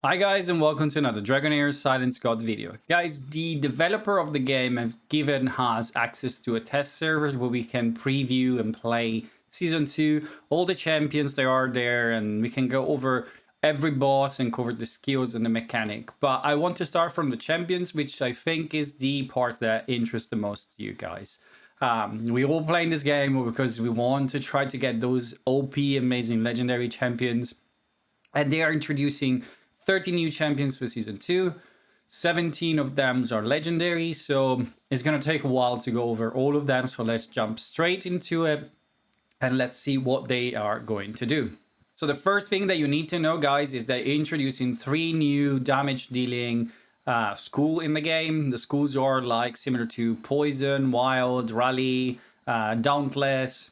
Hi guys and welcome to another Dragonheir Silence God video. Guys, the developer of the game have given us access to a test server where we can preview and play Season 2, all the champions that are there, and we can go over every boss and cover the skills and the mechanic. But I want to start from the champions, which I think is the part that interests the most you guys. We all playing this game because we want to try to get those OP, amazing, legendary champions. And they are introducing 30 new champions for Season 2. 17 of them are legendary, so it's going to take a while to go over all of them. So let's jump straight into it and let's see what they are going to do. So the first thing that you need to know, guys, is they're introducing 3 new damage dealing school in the game. The schools are like similar to Poison, Wild, Rally, Dauntless,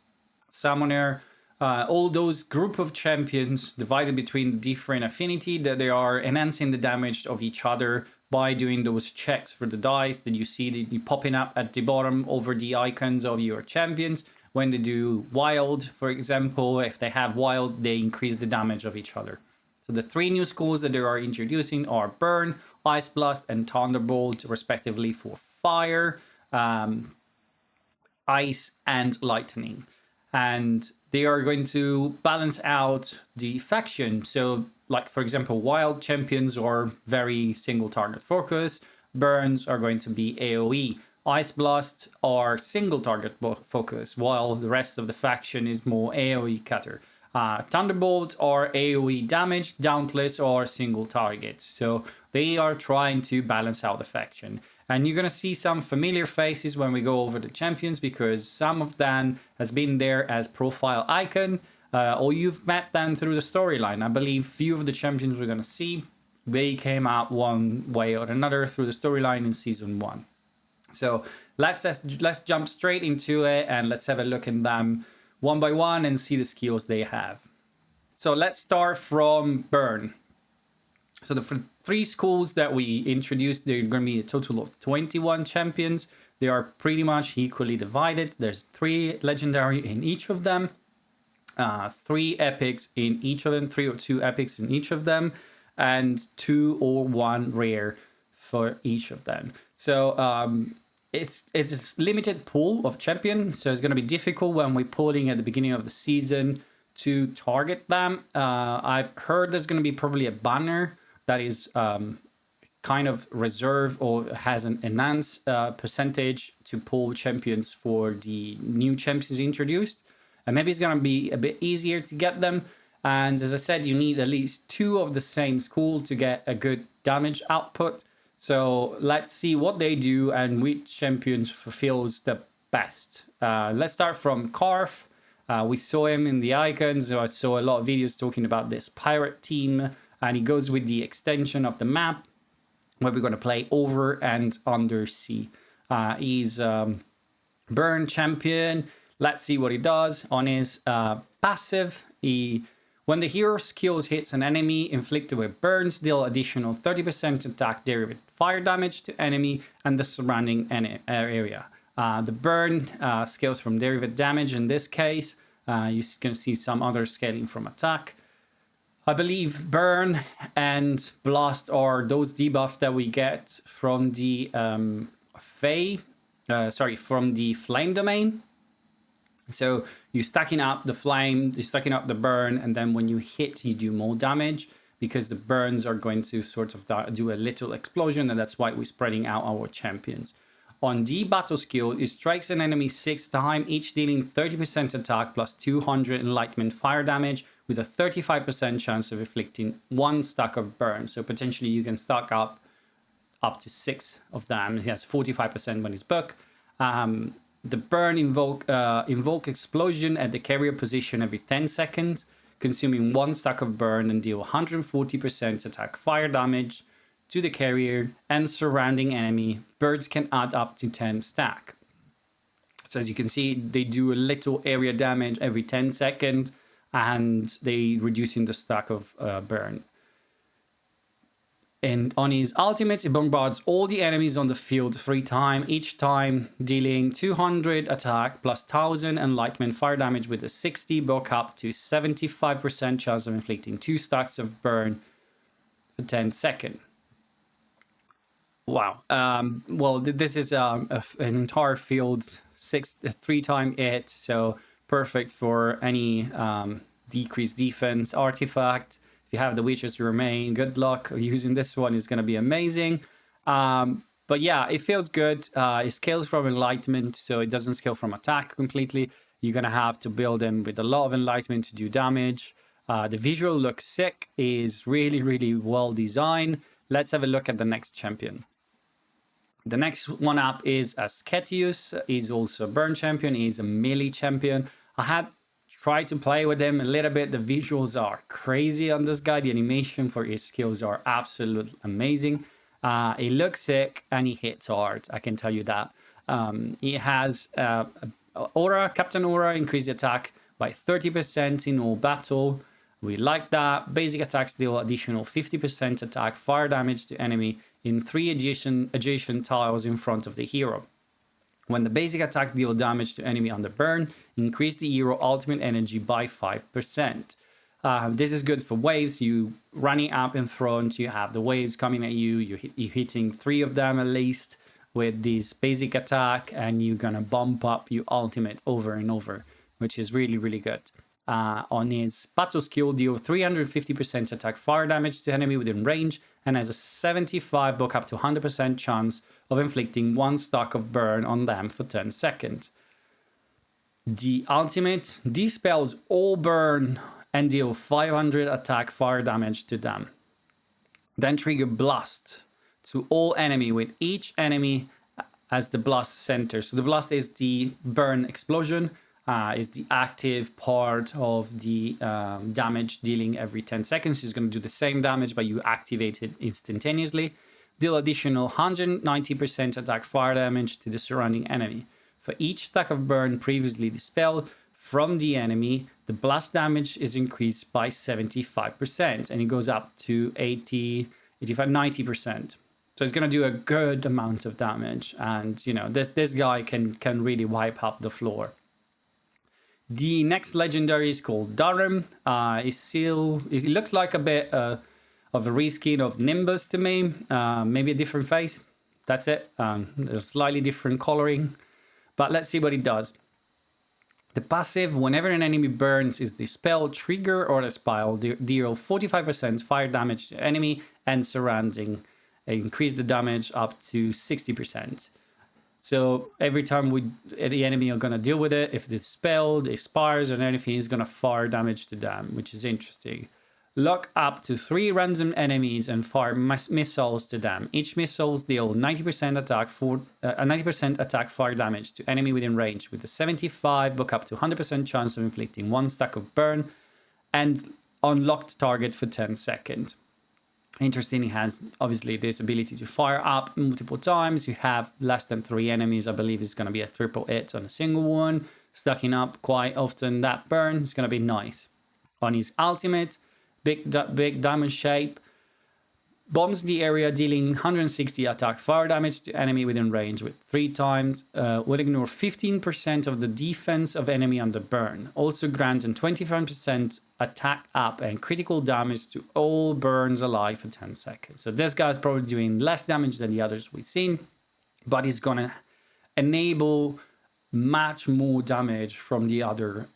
Summoner. All those group of champions divided between different affinity that they are enhancing the damage of each other by doing those checks for the dice that you see popping up at the bottom over the icons of your champions. When they do wild, for example, if they have wild, they increase the damage of each other. So the 3 new schools that they are introducing are Burn, Ice Blast, and Thunderbolt, respectively, for fire, ice, and lightning. And they are going to balance out the faction. So, like, for example, wild champions are very single target focus. Burns are going to be AoE. Ice Blast are single target focus, while the rest of the faction is more AoE cutter. Thunderbolt are AoE damage, Dauntless are single targets. So they are trying to balance out the faction. And you're going to see some familiar faces when we go over the champions, because some of them has been there as profile icon, or you've met them through the storyline. I believe few of the champions we're going to see, they came out one way or another through the storyline in Season 1. So let's jump straight into it and let's have a look at them one by one and see the skills they have. So let's start from Burn. So the 3 schools that we introduced, they're going to be a total of 21 champions. They are pretty much equally divided. There's 3 legendary in each of them, 3 epics in each of them, 3 or 2 epics in each of them, and 2 or 1 rare for each of them. So it's a limited pool of champions, so it's going to be difficult when we're pulling at the beginning of the season to target them. I've heard there's going to be probably a banner that is kind of reserved or has an enhanced percentage to pull champions for the new champions introduced. And maybe it's going to be a bit easier to get them. And as I said, you need at least 2 of the same school to get a good damage output. So let's see what they do and which champions fulfills the best. Let's start from Karf. We saw him in the icons. I saw a lot of videos talking about this pirate team. And he goes with the extension of the map where we're going to play over and under sea. He's Burn champion. Let's see what he does. On his passive, when the hero skills hits an enemy inflicted with burns, deal additional 30% attack derivative fire damage to enemy and the surrounding area. The burn scales from derivative damage in this case. You're going to see some other scaling from attack. I believe Burn and Blast are those debuffs that we get from the from the Flame domain. So you're stacking up the Flame, you're stacking up the Burn, and then when you hit, you do more damage because the burns are going to sort of do a little explosion, and that's why we're spreading out our champions. On the battle skill, it strikes an enemy 6 times, each dealing 30% attack plus 200 enlightenment fire damage with a 35% chance of inflicting 1 stack of burn. So potentially you can stack up to 6 of them. He has 45% when he's book. The burn invoke explosion at the carrier position every 10 seconds, consuming 1 stack of burn and deal 140% attack fire damage to the carrier and surrounding enemy. Birds can add up to 10 stack. So as you can see, they do a little area damage every 10 seconds, and they reducing the stack of burn. And on his ultimate, he bombards all the enemies on the field 3 times, each time dealing 200 attack plus 1000 enlightenment fire damage with a 60 buck up to 75% chance of inflicting 2 stacks of burn for 10 seconds. Wow. Well, this is an entire field, 3-time hit, so perfect for any decreased defense artifact. If you have the Witches Remain, good luck using this one. It's going to be amazing. But yeah, it feels good. It scales from enlightenment, so it doesn't scale from attack completely. You're going to have to build them with a lot of enlightenment to do damage. The visual looks sick, is really, really well designed. Let's have a look at the next champion. The next one up is Ascetius. He's also a burn champion. He's a melee champion. I had tried to play with him a little bit. The visuals are crazy on this guy. The animation for his skills are absolutely amazing. He looks sick and he hits hard. I can tell you that. He has Aura, Captain Aura, increase the attack by 30% in all battle. We like that. Basic attacks deal additional 50% attack fire damage to enemy in 3 adjacent tiles in front of the hero. When the basic attack deal damage to enemy under burn, increase the hero ultimate energy by 5%. This is good for waves. You running up in front, you have the waves coming at you. You're hitting 3 of them at least with this basic attack, and you're gonna bump up your ultimate over and over, which is really, really good. On his battle skill, deal 350% attack fire damage to enemy within range, and has a 75 buck up to 100% chance of inflicting 1 stack of burn on them for 10 seconds. The ultimate dispels all burn and deal 500 attack fire damage to them. Then trigger blast to all enemy, with each enemy as the blast center. So the blast is the burn explosion. Is the active part of the damage dealing every 10 seconds. It's going to do the same damage, but you activate it instantaneously. Deal additional 190% attack fire damage to the surrounding enemy. For each stack of burn previously dispelled from the enemy, the blast damage is increased by 75%, and it goes up to 80, 85, 90%. So it's going to do a good amount of damage, and you know this guy can really wipe up the floor. The next legendary is called Durham. It looks like a bit of a reskin of Nimbus to me. Maybe a different face. That's it. A slightly different coloring. But let's see what it does. The passive, whenever an enemy burns, is dispelled, trigger, or expel, deal 45% fire damage to enemy and surrounding. Increase the damage up to 60%. So every time the enemy are going to deal with it, if it's dispelled, expires, or anything, it's going to fire damage to them, which is interesting. Lock up to 3 random enemies and fire missiles to them. Each missiles deal 90% attack fire damage to enemy within range, with a 75 buck up to 100% chance of inflicting 1 stack of burn and unlocked target for 10 seconds. Interesting, it has obviously this ability to fire up multiple times. You have less than 3 enemies. I believe it's going to be a triple hit on a single one. Stacking up quite often that burn is going to be nice. On his ultimate, big diamond shape, bombs the area, dealing 160 attack fire damage to enemy within range with 3 times. Would ignore 15% of the defense of enemy under burn. Also grant 25% attack up and critical damage to all burns alive for 10 seconds. So this guy's probably doing less damage than the others we've seen, but he's gonna enable much more damage from the other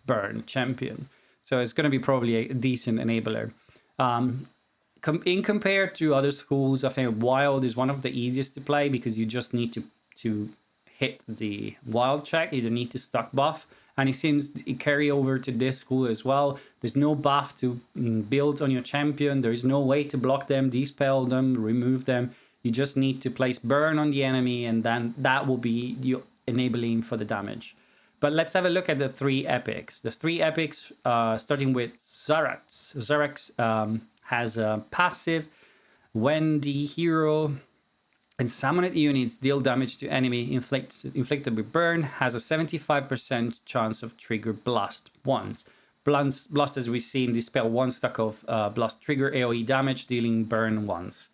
burn champion. So it's gonna be probably a decent enabler. In compared to other schools, I think Wild is one of the easiest to play because you just need to hit the Wild check. You don't need to stack buff. And it seems it carry over to this school as well. There's no buff to build on your champion. There is no way to block them, dispel them, remove them. You just need to place burn on the enemy, and then that will be you enabling for the damage. But let's have a look at the 3 epics. The 3 epics, starting with Zarax. Zarax has a passive. When the hero and summoned units deal damage to enemy inflicted with burn, has a 75% chance of trigger blast once. Blast, as we've seen, dispel 1 stack of blast trigger AoE damage, dealing burn once.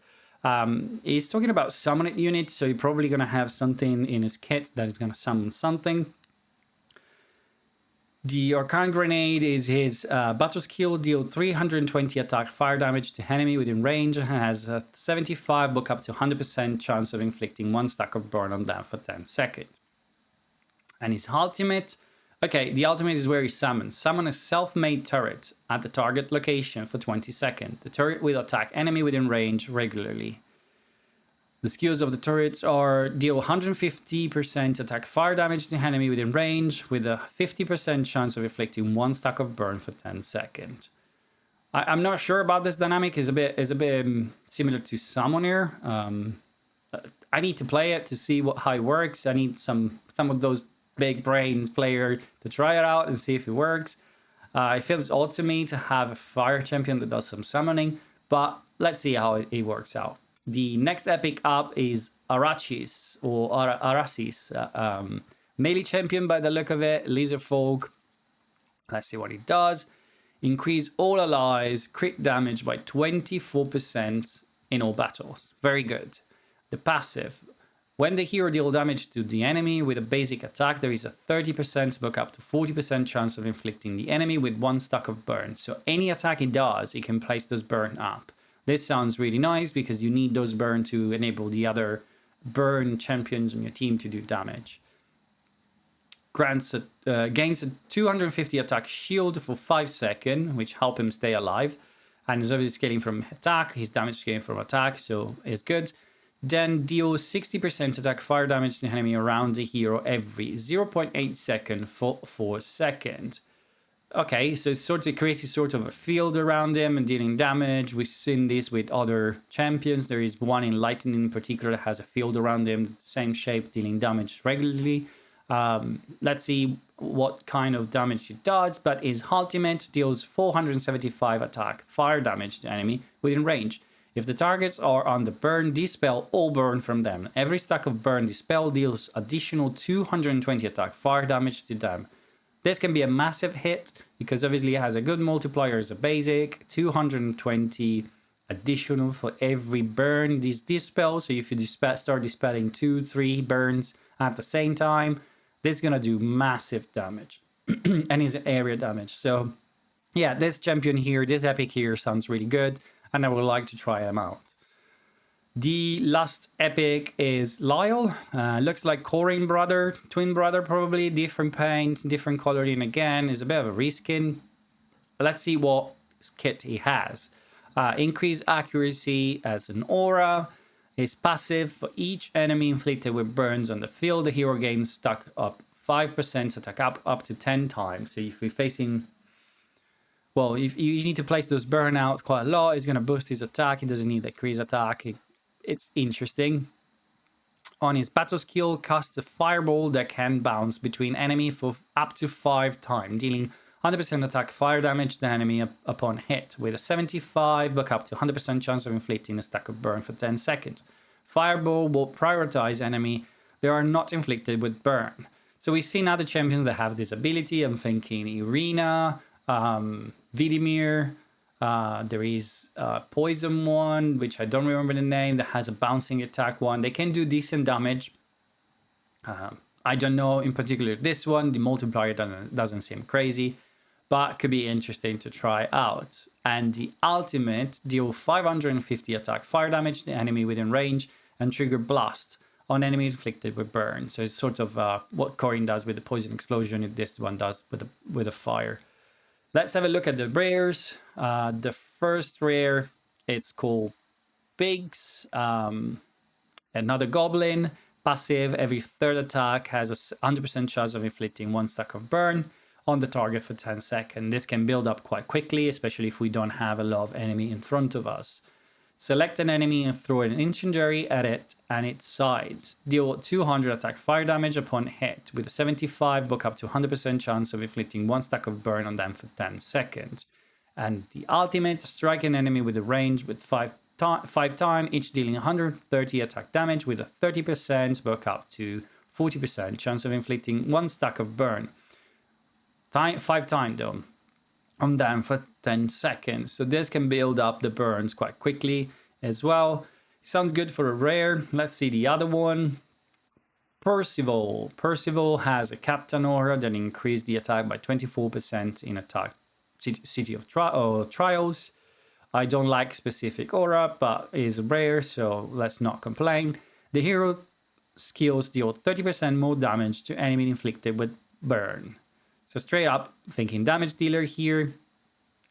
He's talking about summoned units, so you're probably going to have something in his kit that is going to summon something. The Arcane Grenade is his battle skill, deal 320 attack fire damage to enemy within range, and has a 75 buck up to 100% chance of inflicting 1 stack of burn on them for 10 seconds. And his ultimate, okay, the ultimate is where he summons. Summon a self-made turret at the target location for 20 seconds. The turret will attack enemy within range regularly. The skills of the turrets are deal 150% attack fire damage to enemy within range with a 50% chance of inflicting 1 stack of burn for 10 seconds. I'm not sure about this dynamic. It's a bit similar to Summoner. I need to play it to see how it works. I need some of those big brain player to try it out and see if it works. It feels odd to me to have a fire champion that does some summoning, but let's see how it works out. The next epic up is Arachis or Arasis, melee champion by the look of it, lizard folk. Let's see what he does. Increase all allies crit damage by 24% in all battles. Very good. The passive. When the hero deals damage to the enemy with a basic attack, there is a 30% buck up to 40% chance of inflicting the enemy with 1 stack of burn. So any attack he does, he can place this burn up. This sounds really nice because you need those burn to enable the other burn champions on your team to do damage. Gains a 250 attack shield for 5 seconds, which help him stay alive. And is obviously scaling from attack, his damage scaling from attack, so it's good. Then deal 60% attack fire damage to the enemy around the hero every 0.8 second for 4 seconds. Okay, so it's sort of creating sort of a field around him and dealing damage. We've seen this with other champions. There is one in Lightning in particular that has a field around him, the same shape, dealing damage regularly. Let's see what kind of damage it does, but his ultimate deals 475 attack fire damage to enemy within range. If the targets are on the burn, dispel all burn from them. Every stack of burn dispel deals additional 220 attack fire damage to them. This can be a massive hit because obviously it has a good multiplier as a basic, 220 additional for every burn these dispel. So if you start dispelling 2-3 burns at the same time, this is going to do massive damage and is area damage. So yeah, this champion here, this epic here sounds really good and I would like to try him out. The last epic is Lyle. Looks like Corin brother, twin brother probably, different paint, different coloring again. Is a bit of a reskin. Let's see what kit he has. Increase accuracy as an aura. His passive for each enemy inflicted with burns on the field, the hero gains stuck up 5% attack up to 10 times. So if you're facing... Well, if you need to place those burn out quite a lot, it's going to boost his attack. He doesn't need the increase attack. It's interesting. On his battle skill, cast a fireball that can bounce between enemy for up to 5 times, dealing 100% attack fire damage to the enemy upon hit, with a 75 buck up to 100% chance of inflicting a stack of burn for 10 seconds. Fireball will prioritize enemy that are not inflicted with burn. So we've seen other champions that have this ability. I'm thinking Irina, Vidimir. There is a poison one, which I don't remember the name, that has a bouncing attack one. They can do decent damage. I don't know in particular this one. The multiplier doesn't seem crazy, but could be interesting to try out. And the ultimate deal 550 attack fire damage to the enemy within range and trigger blast on enemies inflicted with burn. So it's sort of what Corin does with the poison explosion. This one does with a fire. Let's have a look at the rares. The first rare, it's called Pigs. Another goblin. Passive, every third attack has a 100% chance of inflicting 1 stack of burn on the target for 10 seconds. This can build up quite quickly, especially if we don't have a lot of enemy in front of us. Select an enemy and throw an incendiary at it and its sides. Deal 200 attack fire damage upon hit, with a 75 buck up to 100% chance of inflicting 1 stack of burn on them for 10 seconds. And the ultimate, strike an enemy with a range with 5 times, each dealing 130 attack damage with a 30% buck up to 40% chance of inflicting 1 stack of burn. 5 times though, on them for 10 seconds. So this can build up the burns quite quickly as well. Sounds good for a rare. Let's see the other one. Percival. Percival has a Captain aura that increased the attack by 24% in attack City of Trials. I don't like specific aura, but is rare, so let's not complain. The hero skills deal 30% more damage to enemy inflicted with burn. So straight up thinking damage dealer here.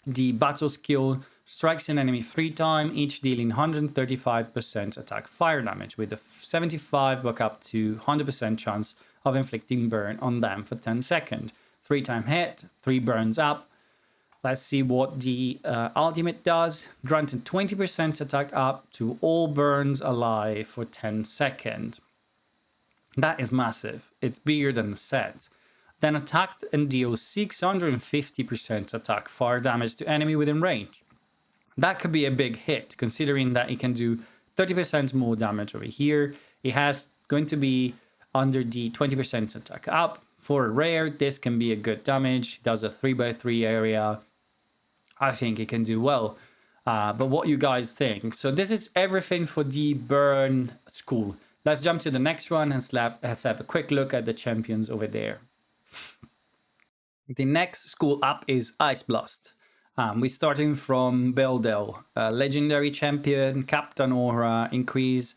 The battle skill strikes an enemy 3 times, each dealing 135% attack fire damage with a 75 buck up to 100% chance of inflicting burn on them for 10 seconds. 3 time hit, 3 burns up. Let's see what the ultimate does. Granted 20% attack up to all burns alive for 10 seconds. That is massive. It's bigger than the set. Then attack and deal 650% attack fire damage to enemy within range. That could be a big hit, considering that it can do 30% more damage over here. It has going to be under the 20% attack up. For a rare, this can be a good damage. It does a 3x3 area. I think it can do well. But what you guys think? So this is everything for the burn school. Let's jump to the next one and let's have a quick look at the champions over there. The next school up is Ice Blast. We're starting from Beldel, legendary champion, Captain Aura, increase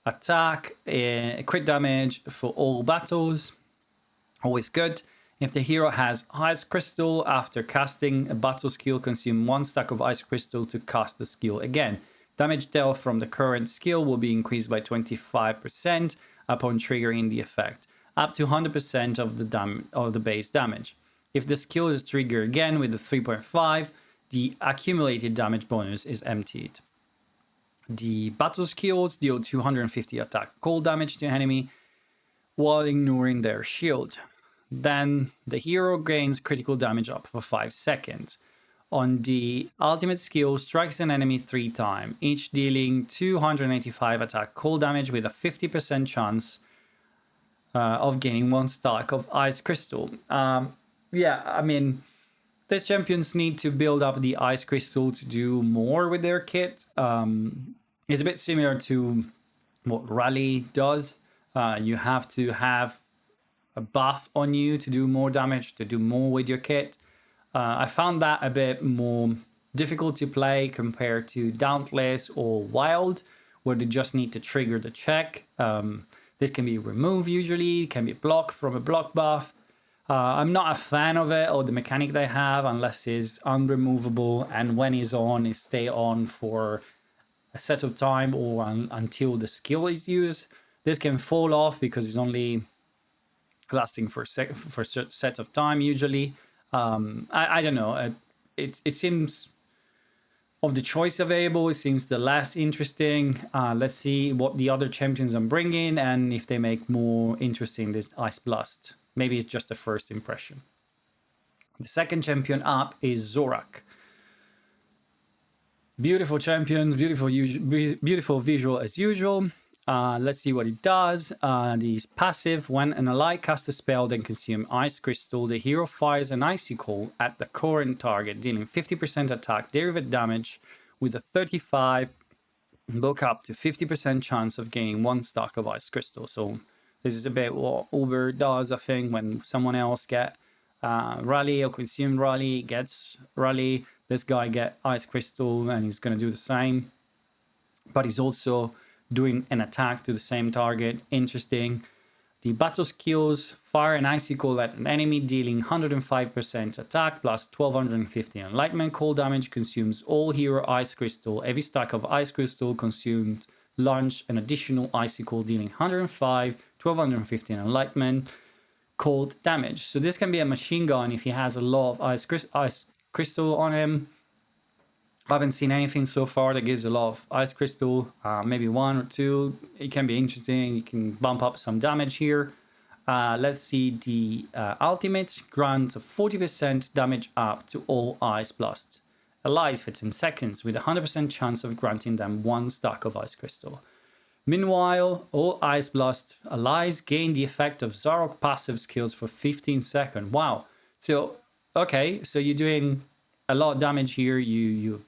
attack, crit damage for all battles. Always good. If the hero has Ice Crystal, after casting a battle skill, consume 1 stack of Ice Crystal to cast the skill again. Damage dealt from the current skill will be increased by 25% upon triggering the effect, up to 100% of the base damage. If the skill is triggered again with the 3.5, the accumulated damage bonus is emptied. The battle skills deal 250 attack cold damage to enemy while ignoring their shield. Then the hero gains critical damage up for 5 seconds. On the ultimate skill, strikes an enemy 3 times, each dealing 285 attack cold damage with a 50% chance of gaining 1 stack of Ice Crystal. Yeah, I mean, these champions need to build up the Ice Crystal to do more with their kit. It's a bit similar to what Rally does. You have to have a buff on you to do more damage, to do more with your kit. I found that a bit more difficult to play compared to Dauntless or Wild, where they just need to trigger the check. This can be removed usually, can be blocked from a block buff. I'm not a fan of it or the mechanic they have unless it's unremovable, and when it's on, it stay on for a set of time or until the skill is used. This can fall off because it's only lasting for a set of time usually. I don't know. It seems, of the choice available, it seems the less interesting. Let's see what the other champions are bringing and if they make more interesting this Ice Blast. Maybe it's just a first impression. The second champion up is Zorak. Beautiful champions, beautiful visual as usual. Let's see what it does. This passive, when an ally casts a spell then consume Ice Crystal, the hero fires an icicle at the current target, dealing 50% attack derivative damage with a 35 book up to 50% chance of gaining 1 stack of Ice Crystal. So this is a bit what Uber does, I think, when someone else get Rally or consume Rally, gets Rally, this guy get Ice Crystal and he's going to do the same. But he's also doing an attack to the same target. Interesting. The battle skills, fire an icicle at an enemy dealing 105% attack plus 1250 enlightenment cold damage, consumes all hero Ice Crystal. Every stack of Ice Crystal consumed launch an additional icicle dealing 105, 1250 enlightenment cold damage. So this can be a machine gun if he has a lot of Ice Crystal on him. I haven't seen anything so far that gives a lot of Ice Crystal, maybe 1 or 2. It can be interesting. You can bump up some damage here. Let's see the ultimate. Grants a 40% damage up to all Ice Blast allies for 10 seconds with a 100% chance of granting them 1 stack of Ice Crystal. Meanwhile, all Ice Blast allies gain the effect of Zarok passive skills for 15 seconds. Wow. So, okay, so you're doing a lot of damage here. You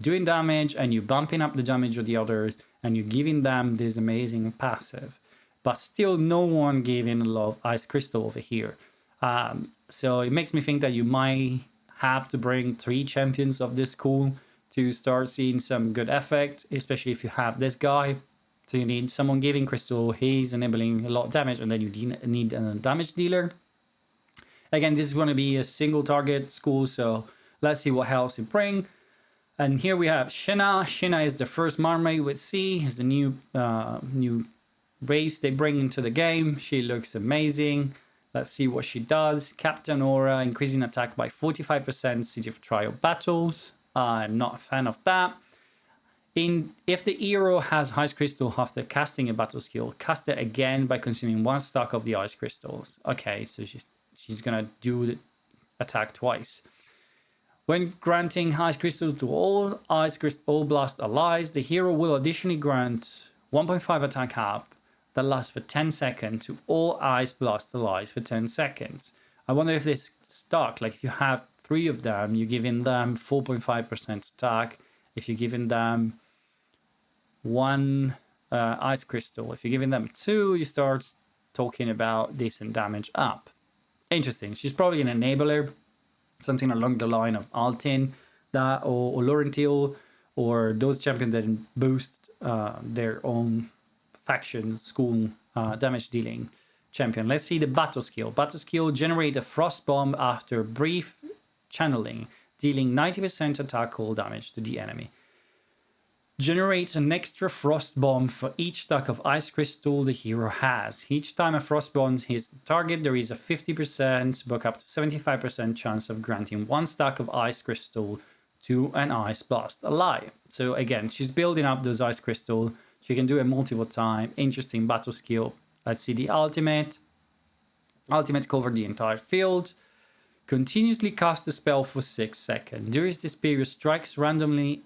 doing damage and you're bumping up the damage of the others and you're giving them this amazing passive. but still no one gave in a lot of Ice Crystal over here. So it makes me think that you might have to bring 3 champions of this school to start seeing some good effect, especially if you have this guy. So you need someone giving crystal, he's enabling a lot of damage, and then you need a damage dealer. Again, this is going to be a single target school, so let's see what else it brings. And here we have Shinna. Shinna is the first Marmite with C. Is the new race they bring into the game. She looks amazing. Let's see what she does. Captain Aura, increasing attack by 45%, City of Trial battles. I'm not a fan of that. If the hero has Ice Crystal after casting a battle skill, cast it again by consuming 1 stack of the Ice Crystals. Okay, so she's gonna do the attack twice. When granting Ice Crystal to all Blast allies, the hero will additionally grant 1.5 attack up that lasts for 10 seconds to all Ice Blast allies for 10 seconds. I wonder if this stuck, like if you have 3 of them, you're giving them 4.5% attack. If you're giving them 1 Ice Crystal, if you're giving them 2, you start talking about decent damage up. Interesting. She's probably an enabler, something along the line of Altin that, or Laurentil, or those champions that boost their own faction school damage dealing champion. Let's see the battle skill. Battle skill: generate a frost bomb after brief channeling, dealing 90% attack cold damage to the enemy. Generates an extra frost bomb for each stack of Ice Crystal the hero has. Each time a frost bomb hits the target, there is a 50%, but up to 75% chance of granting 1 stack of Ice Crystal to an Ice Blast ally. So again, she's building up those Ice Crystal. She can do it multiple times. Interesting battle skill. Let's see the ultimate. Ultimate cover the entire field. Continuously cast the spell for 6 seconds. During this period, strikes randomly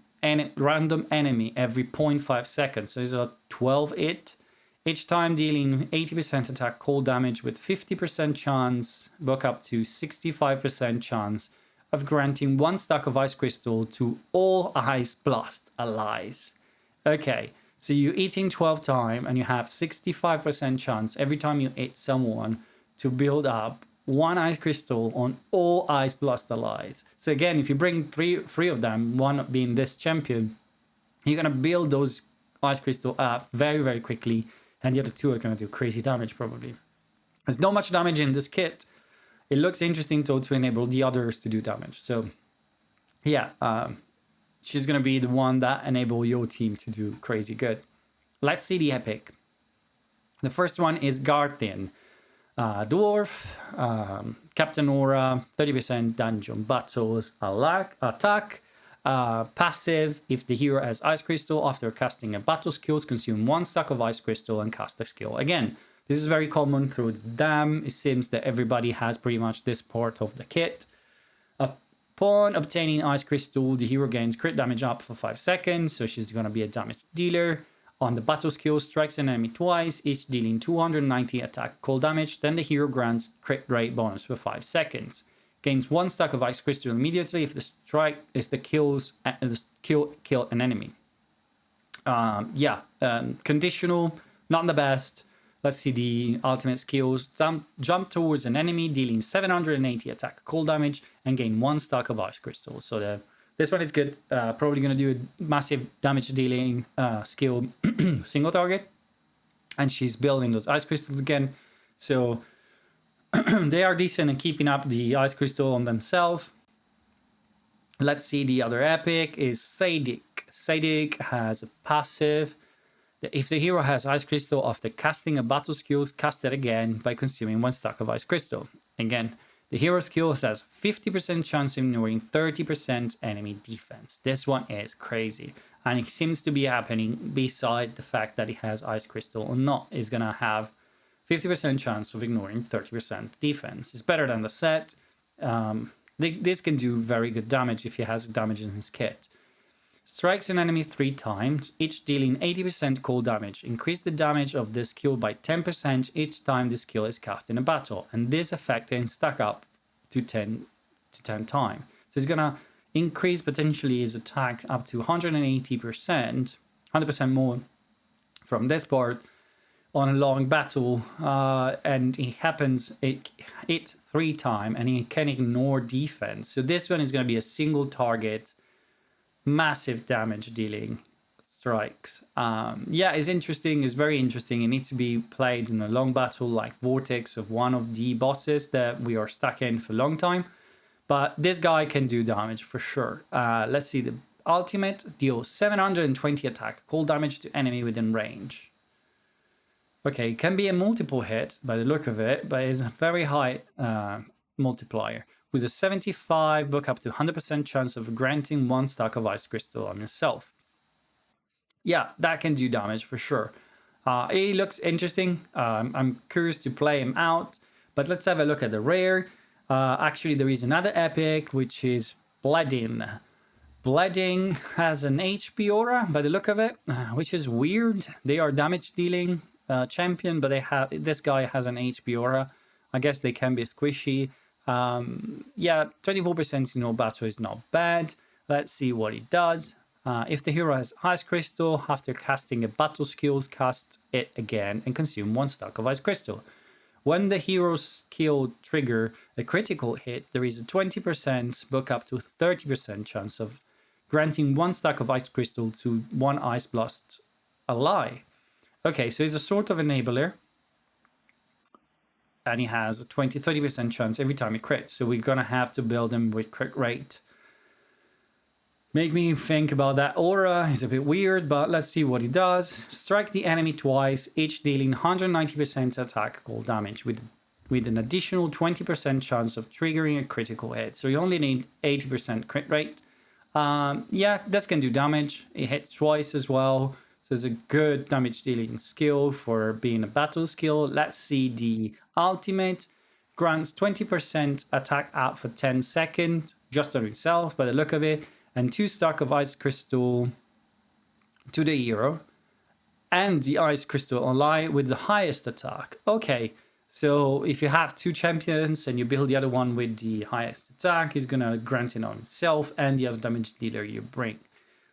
random enemy every 0.5 seconds. So it's a 12 hit. Each time dealing 80% attack cold damage with 50% chance, buck up to 65% chance of granting 1 stack of Ice Crystal to all Ice Blast allies. Okay, so you're eating 12 times and you have 65% chance every time you hit someone to build up 1 Ice Crystal on all Ice Blast allies. So again, if you bring three of them, one being this champion, you're going to build those Ice Crystal up very, very quickly, and the other 2 are going to do crazy damage probably. There's not much damage in this kit. It looks interesting though to enable the others to do damage. So yeah, she's going to be the one that enable your team to do crazy good. Let's see the epic. The first one is Garthin. Dwarf, Captain Aura, 30% dungeon battles attack. Passive: if the hero has Ice Crystal, after casting a battle skill, consume 1 stack of Ice Crystal and cast the skill. Again, this is very common through Dam. It seems that everybody has pretty much this part of the kit. Upon obtaining Ice Crystal, the hero gains crit damage up for 5 seconds, so she's going to be a damage dealer. On the battle skill, strikes an enemy twice, each dealing 290 attack cold damage. Then the hero grants crit rate bonus for 5 seconds. Gains 1 stack of Ice Crystal immediately if the strike is the kill an enemy. Conditional, not the best. Let's see the ultimate skills. Jump towards an enemy, dealing 780 attack cold damage, and gain 1 stack of Ice Crystal. So this one is good. Probably going to do a massive damage dealing skill single target. And she's building those Ice Crystals again. So they are decent in keeping up the Ice Crystal on themselves. Let's see the other epic is Sadik. Sadik has a passive. If the hero has Ice Crystal after casting a battle skill, cast it again by consuming 1 stack of Ice Crystal. Again, the hero skill has 50% chance of ignoring 30% enemy defense. This one is crazy. And it seems to be happening beside the fact that it has Ice Crystal or not. It's going to have 50% chance of ignoring 30% defense. It's better than the set. This can do very good damage if he has damage in his kit. Strikes an enemy 3 times, each dealing 80% cold damage. Increase the damage of this skill by 10% each time the skill is cast in a battle. And this effect can stack up to 10 times. So it's going to increase potentially his attack up to 180%, 100% more from this part. on a long battle, and it happens, it 3 times, and he can ignore defense. So this one is going to be a single target, massive damage dealing strikes. Yeah, it's interesting. It's very interesting. It needs to be played in a long battle like Vortex of one of the bosses that we are stuck in for a long time. But this guy can do damage for sure. Let's see. The ultimate deals 720 attack, cold damage to enemy within range. Okay, it can be a multiple hit by the look of it, but it's a very high multiplier. With a 75 book up to 100% chance of granting 1 stack of ice crystal on yourself. Yeah, that can do damage for sure. He looks interesting. I'm curious to play him out, but let's have a look at the rare. Actually, there is another epic, which is Bleeding. Bleeding has an HP aura by the look of it, which is weird. They are damage dealing champion, but this guy has an HP aura. I guess they can be squishy. Yeah, 24% in all battle is not bad. Let's see what he does. If the hero has Ice Crystal, after casting a battle skill, cast it again and consume 1 stack of Ice Crystal. When the hero's skill trigger a critical hit, there is a 20%, book up to 30% chance of granting 1 stack of Ice Crystal to 1 Ice Blast ally. Okay, so he's a sort of enabler. And he has a 20-30% chance every time he crits. So we're going to have to build him with crit rate. Make me think about that aura. It's a bit weird, but let's see what he does. Strike the enemy twice, each dealing 190% attack cold damage with an additional 20% chance of triggering a critical hit. So you only need 80% crit rate. Yeah, that's going to do damage. It hits twice as well. So it's a good damage dealing skill for being a battle skill. Let's see the ultimate. Grants 20% attack out for 10 seconds, just on himself by the look of it. And 2 stack of Ice Crystal to the hero. And the Ice Crystal ally with the highest attack. Okay, so if you have 2 champions and you build the other one with the highest attack, he's going to grant it on himself and the other damage dealer you bring.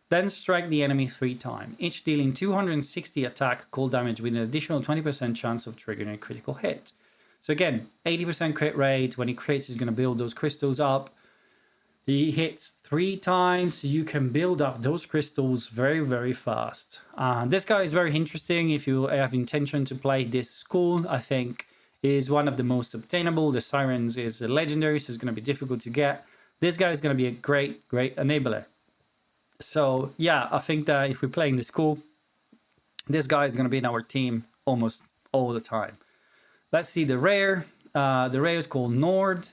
Then strike the enemy 3 times, each dealing 260 attack cold damage with an additional 20% chance of triggering a critical hit. So again, 80% crit rate. When he crits, he's going to build those crystals up. He hits 3 times, so you can build up those crystals very, very fast. This guy is very interesting. If you have intention to play this school, I think is one of the most obtainable. The Sirens is a legendary, so it's going to be difficult to get. This guy is going to be a great, great enabler. So yeah, I think that if we're playing the school, this guy is going to be in our team almost all the time. Let's see the rare. The rare is called Nord.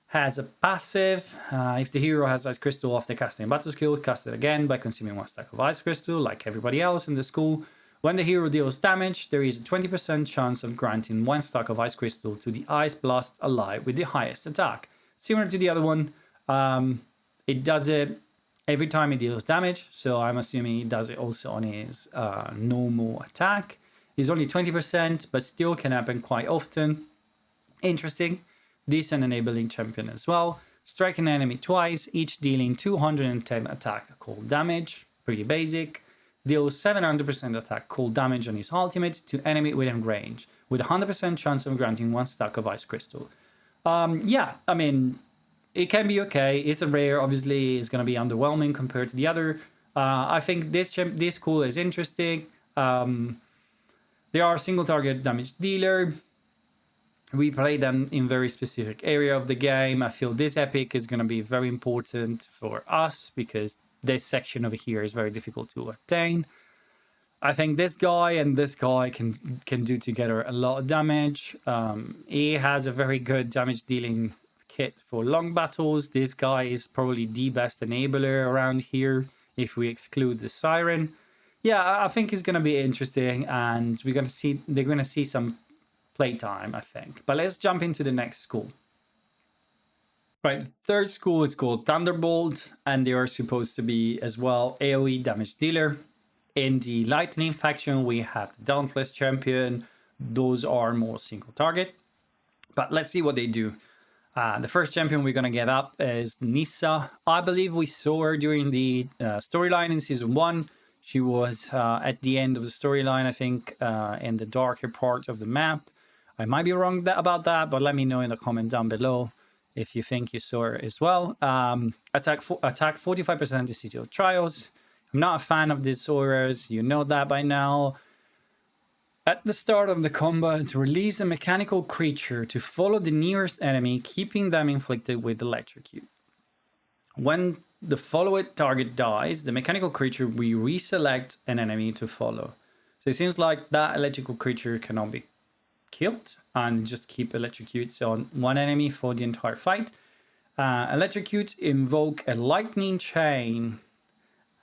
Has a passive. If the hero has Ice Crystal after casting a battle skill, cast it again by consuming 1 stack of Ice Crystal, like everybody else in the school. When the hero deals damage, there is a 20% chance of granting 1 stack of Ice Crystal to the Ice Blast ally with the highest attack. Similar to the other one, it does it every time it deals damage, so I'm assuming he does it also on his normal attack. It's only 20%, but still can happen quite often. Interesting. Decent enabling champion as well. Strike an enemy twice, each dealing 210 attack cold damage. Pretty basic. Deals 700% attack cold damage on his ultimate to enemy within range, with 100% chance of granting 1 stack of Ice Crystal. Yeah, I mean, it can be okay. It's a rare, obviously, it's going to be underwhelming compared to the other. I think this school is interesting. They are a single target damage dealer. We play them in very specific area of the game. I feel this epic is going to be very important for us because this section over here is very difficult to obtain. I think this guy and this guy can do together a lot of damage. He has a very good damage dealing kit for long battles. This guy is probably the best enabler around here if we exclude the Siren. Yeah, I think it's going to be interesting, and they're going to see some playtime, I think. But let's jump into the next school. Right, the third school is called Thunderbolt, and they are supposed to be as well AoE damage dealer. In the Lightning faction, we have the Dauntless champion. Those are more single target. But let's see what they do. The first champion we're going to get up is Nissa. I believe we saw her during the storyline in Season 1. She was at the end of the storyline, I think, in the darker part of the map. I might be wrong about that, but let me know in the comment down below if you think you saw her as well. Attack 45% the City of Trials. I'm not a fan of these auras, you know that by now. At the start of the combat, release a mechanical creature to follow the nearest enemy, keeping them inflicted with electrocute. When the followed target dies, the mechanical creature will reselect an enemy to follow. So it seems like that electrical creature cannot be killed and just keep electrocutes on one enemy for the entire fight. Electrocute invoke a lightning chain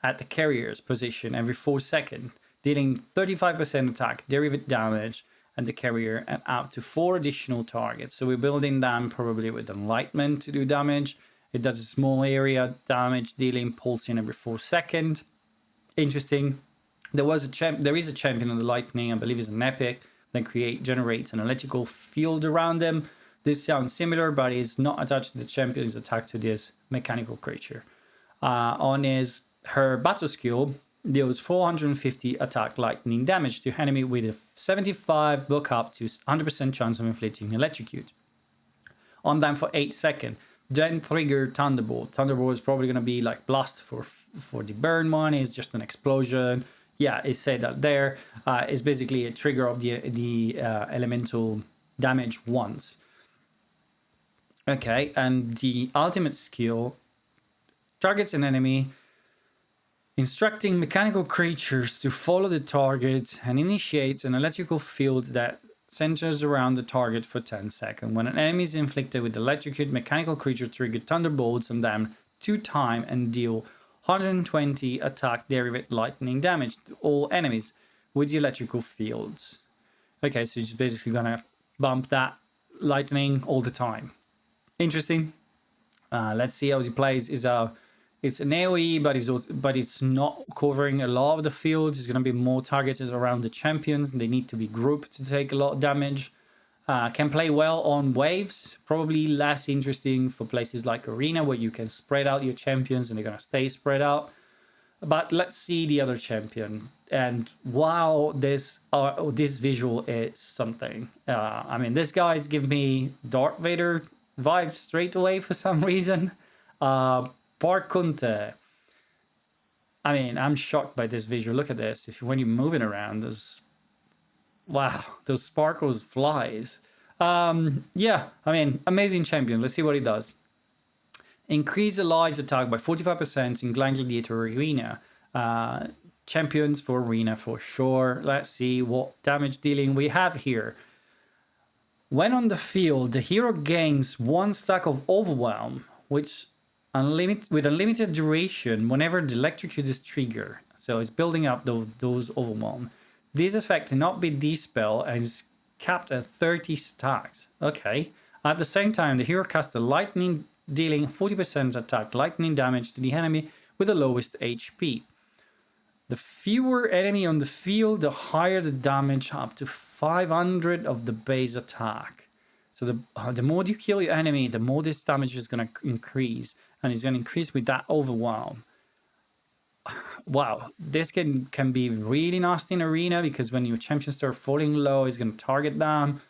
at the carrier's position every 4 seconds, dealing 35% attack, derivative damage, and the carrier and up to 4 additional targets. So we're building them probably with enlightenment to do damage. It does a small area damage, dealing pulsing every 4 seconds. Interesting. There is a champion on the lightning, I believe it's an epic, that generates an electrical field around them. This sounds similar, but it's not attached to the champion, it's attached to this mechanical creature. On her battle skill, deals 450 attack lightning damage to enemy with a 75 buck up to 100% chance of inflicting electrocute on them for 8 seconds. Then trigger Thunderbolt. Thunderbolt is probably going to be like blast for the burn one. It's just an explosion. Yeah, it said that there. It's basically a trigger of the elemental damage once. Okay, and the ultimate skill targets an enemy, instructing mechanical creatures to follow the target and initiate an electrical field that centers around the target for 10 seconds. When an enemy is inflicted with electrocute, mechanical creature trigger thunderbolts on them 2 times and deal 120 attack derivative lightning damage to all enemies with the electrical fields. Okay, so it's basically gonna bump that lightning all the time. Interesting. Let's see how he plays. It's an AoE, but it's not covering a lot of the fields. It's going to be more targeted around the champions. They need to be grouped to take a lot of damage. Can play well on waves. Probably less interesting for places like Arena, where you can spread out your champions and they're going to stay spread out. But let's see the other champion. And wow, this visual is something. I mean, this guy's giving me Darth Vader vibes straight away for some reason. Parkunte. I mean, I'm shocked by this visual. Look at this. When you're moving around, wow, those sparkles flies. Yeah, I mean, amazing champion. Let's see what he does. Increase allies attack by 45% in Gladiator Arena. Champions for Arena for sure. Let's see what damage dealing we have here. When on the field, the hero gains 1 stack of Overwhelm, which with unlimited duration whenever the electrocute is triggered. So it's building up those Overwhelm. This effect cannot be dispelled and is capped at 30 stacks. Okay. At the same time, the hero casts a lightning, dealing 40% attack lightning damage to the enemy with the lowest HP. The fewer enemy on the field, the higher the damage, up to 500 of the base attack. So the more you kill your enemy, the more this damage is going to increase. And it's going to increase with that Overwhelm. Wow, this can be really nasty in Arena, because when your champions start falling low, it's going to target them.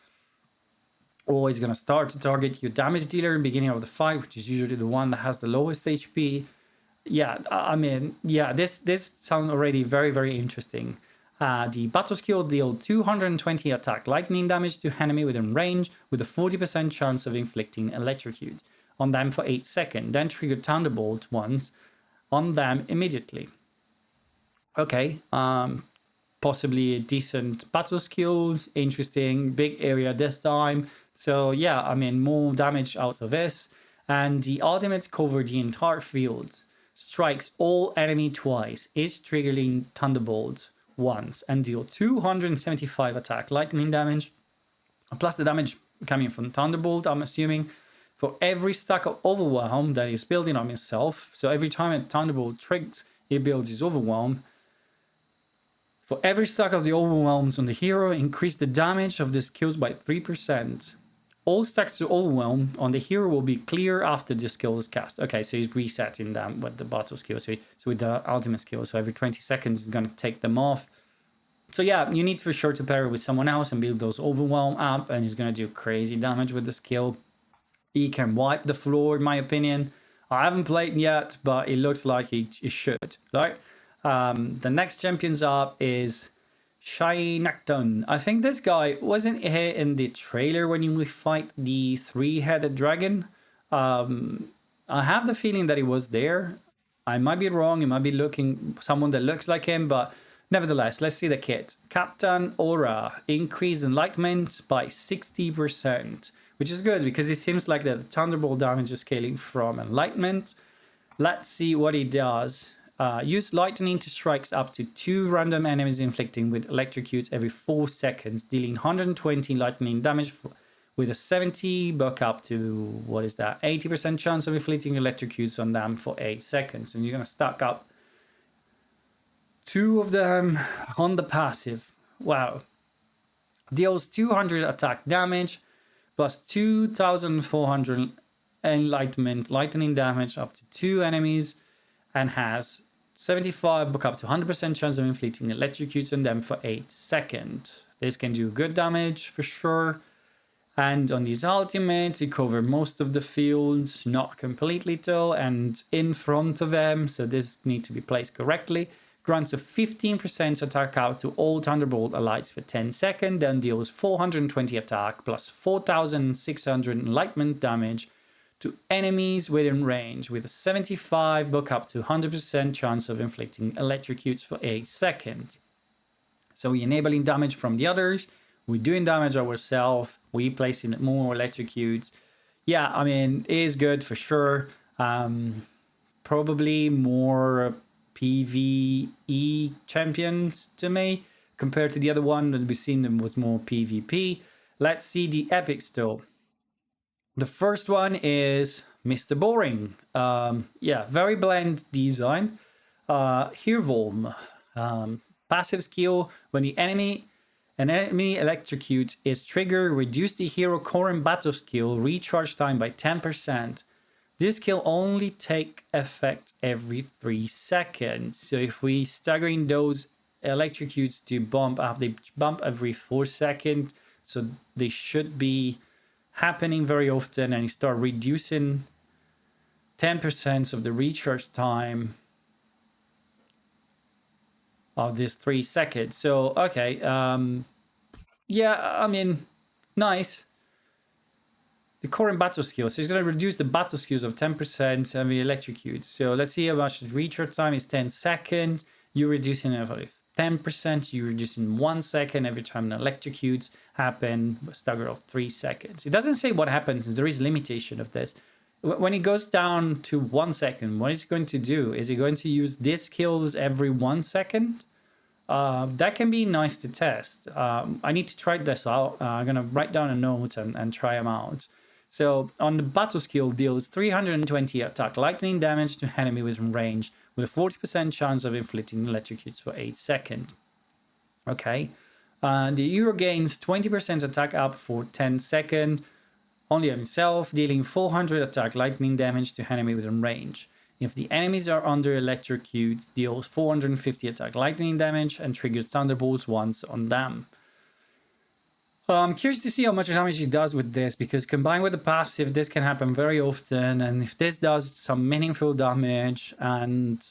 Or it's going to start to target your damage dealer in the beginning of the fight, which is usually the one that has the lowest HP. Yeah, I mean, yeah, this sounds already very, very interesting. The battle skill deal 220 attack lightning damage to enemy within range with a 40% chance of inflicting electrocute on them for 8 seconds. Then trigger Thunderbolt once on them immediately. Okay, possibly a decent battle skills, interesting, big area this time. So yeah, I mean, more damage out of this. And the ultimate cover the entire field. Strikes all enemy twice, is triggering Thunderbolt once, and deal 275 attack lightning damage, plus the damage coming from Thunderbolt, I'm assuming, for every stack of Overwhelm that is building on himself. So every time a Thunderbolt triggers, he builds his Overwhelm. For every stack of the Overwhelms on the hero, increase the damage of the skills by 3%. All stacks to overwhelm on the hero will be clear after the skill is cast. Okay, so he's resetting them with the battle skill. So with the ultimate skill. So every 20 seconds, he's going to take them off. So yeah, you need for sure to pair it with someone else and build those overwhelm up. And he's going to do crazy damage with the skill. He can wipe the floor, in my opinion. I haven't played yet, but it looks like he should, right? The next champions up is Shinakton. I think this guy wasn't here in the trailer when you fight the three-headed dragon. I have the feeling that he was there. I might be wrong. It might be looking someone that looks like him, but nevertheless, let's see the kit. Captain Aura, increase enlightenment by 60%, which is good because it seems like the Thunderbolt damage is scaling from enlightenment. Let's see what he does. Use lightning to strikes up to 2 random enemies inflicting with electrocutes every 4 seconds, dealing 120 lightning damage with a 70 buck up to, what is that, 80% chance of inflicting electrocutes on them for 8 seconds. And you're going to stack up 2 of them on the passive. Wow. Deals 200 attack damage plus 2,400 enlightenment lightning damage up to 2 enemies, and has 75 buck up to 100% chance of inflicting electrocutes on them for 8 seconds. This can do good damage for sure. And on these ultimates, you cover most of the fields, not completely though, and in front of them, so this needs to be placed correctly. Grants a 15% attack out to all Thunderbolt allies for 10 seconds, then deals 420 attack plus 4,600 enlightenment damage to enemies within range with a 75 buck up to 100% chance of inflicting electrocutes for 8 seconds. So we enabling damage from the others, we're doing damage ourselves, we placing more electrocutes. Yeah, I mean, it is good for sure. Probably more PvE champions to me compared to the other one that we've seen them was more PvP. Let's see the epics though. The first one is Mr. Boring. Yeah, very bland design. Hirvolm. Passive skill. When an enemy electrocute is triggered, reduce the hero current battle skill recharge time by 10%. This skill only take effect every 3 seconds. So if we staggering those electrocutes to bump up, they bump every 4 seconds. So they should be happening very often, and you start reducing 10% of the recharge time of this 3 seconds. So okay, yeah, I mean, nice. The current battle skills, so it's going to reduce the battle skills of 10% every electrocute. So let's see how much the recharge time is. 10 seconds. You're reducing it by 10%. You're reducing 1 second every time an electrocutes happen. A stagger of 3 seconds. It doesn't say what happens. There is limitation of this. When it goes down to 1 second, what is it going to do? Is it going to use these skills every 1 second? That can be nice to test. I need to try this out. I'm going to write down a note and try them out. So on the battle skill, deals 320 attack lightning damage to enemy within range with a 40% chance of inflicting electrocutes for 8 seconds. Okay. The hero gains 20% attack up for 10 seconds only on himself, dealing 400 attack lightning damage to enemy within range. If the enemies are under electrocute, deals 450 attack lightning damage and triggers thunderbolts once on them. I'm curious to see how much damage he does with this, because combined with the passive, this can happen very often. And if this does some meaningful damage and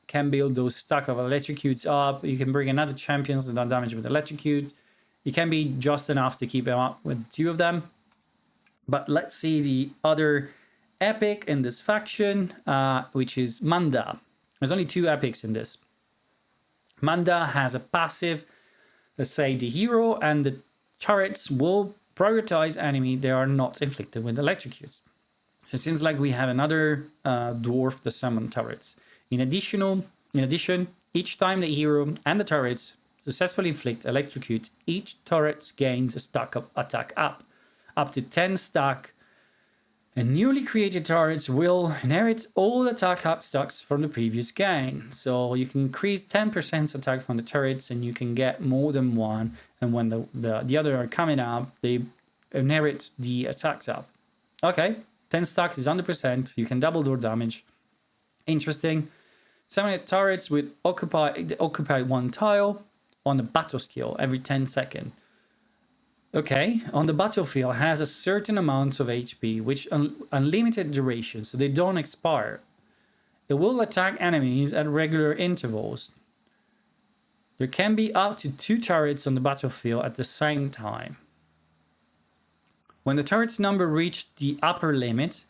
can build those stack of electrocutes up, you can bring another champions that do damage with electrocute. It can be just enough to keep him up with 2 of them. But let's see the other epic in this faction, which is Manda. There's only 2 epics in this. Manda has a passive, let's say the hero and the turrets will prioritize enemy they are not inflicted with electrocutes. So it seems like we have another dwarf the summon turrets. In addition, each time the hero and the turrets successfully inflict electrocute, each turret gains a stack of attack up to 10 stack. And newly created turrets will inherit all attack up stacks from the previous gain. So you can increase 10% attack from the turrets and you can get more than one. And when the other are coming up, they inherit the attacks up. Okay, 10 stack is 100%. You can double door damage. Interesting. 7 turrets with occupy one tile on the battle skill every 10 seconds. Okay, on the battlefield has a certain amount of HP, which unlimited duration, so they don't expire. It will attack enemies at regular intervals. There can be up to 2 turrets on the battlefield at the same time. When the turret's number reaches the upper limit,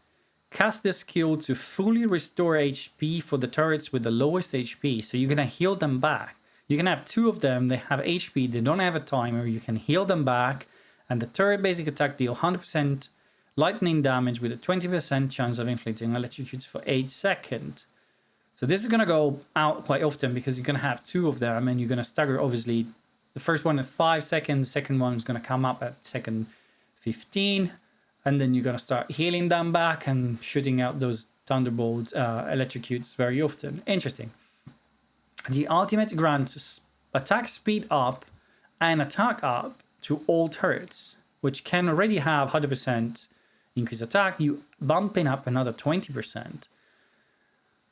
cast the skill to fully restore HP for the turrets with the lowest HP, so you're gonna heal them back. You can have 2 of them, they have HP, they don't have a timer, you can heal them back, and the turret basic attack deal 100% lightning damage with a 20% chance of inflicting electrocutes for 8 seconds. So this is going to go out quite often because you're going to have 2 of them and you're going to stagger, obviously. The first one at 5 seconds, the second one is going to come up at second 15, and then you're going to start healing them back and shooting out those thunderbolts, electrocutes very often. Interesting. The ultimate grants attack speed up and attack up to all turrets, which can already have 100% increased attack. You bumping up another 20%.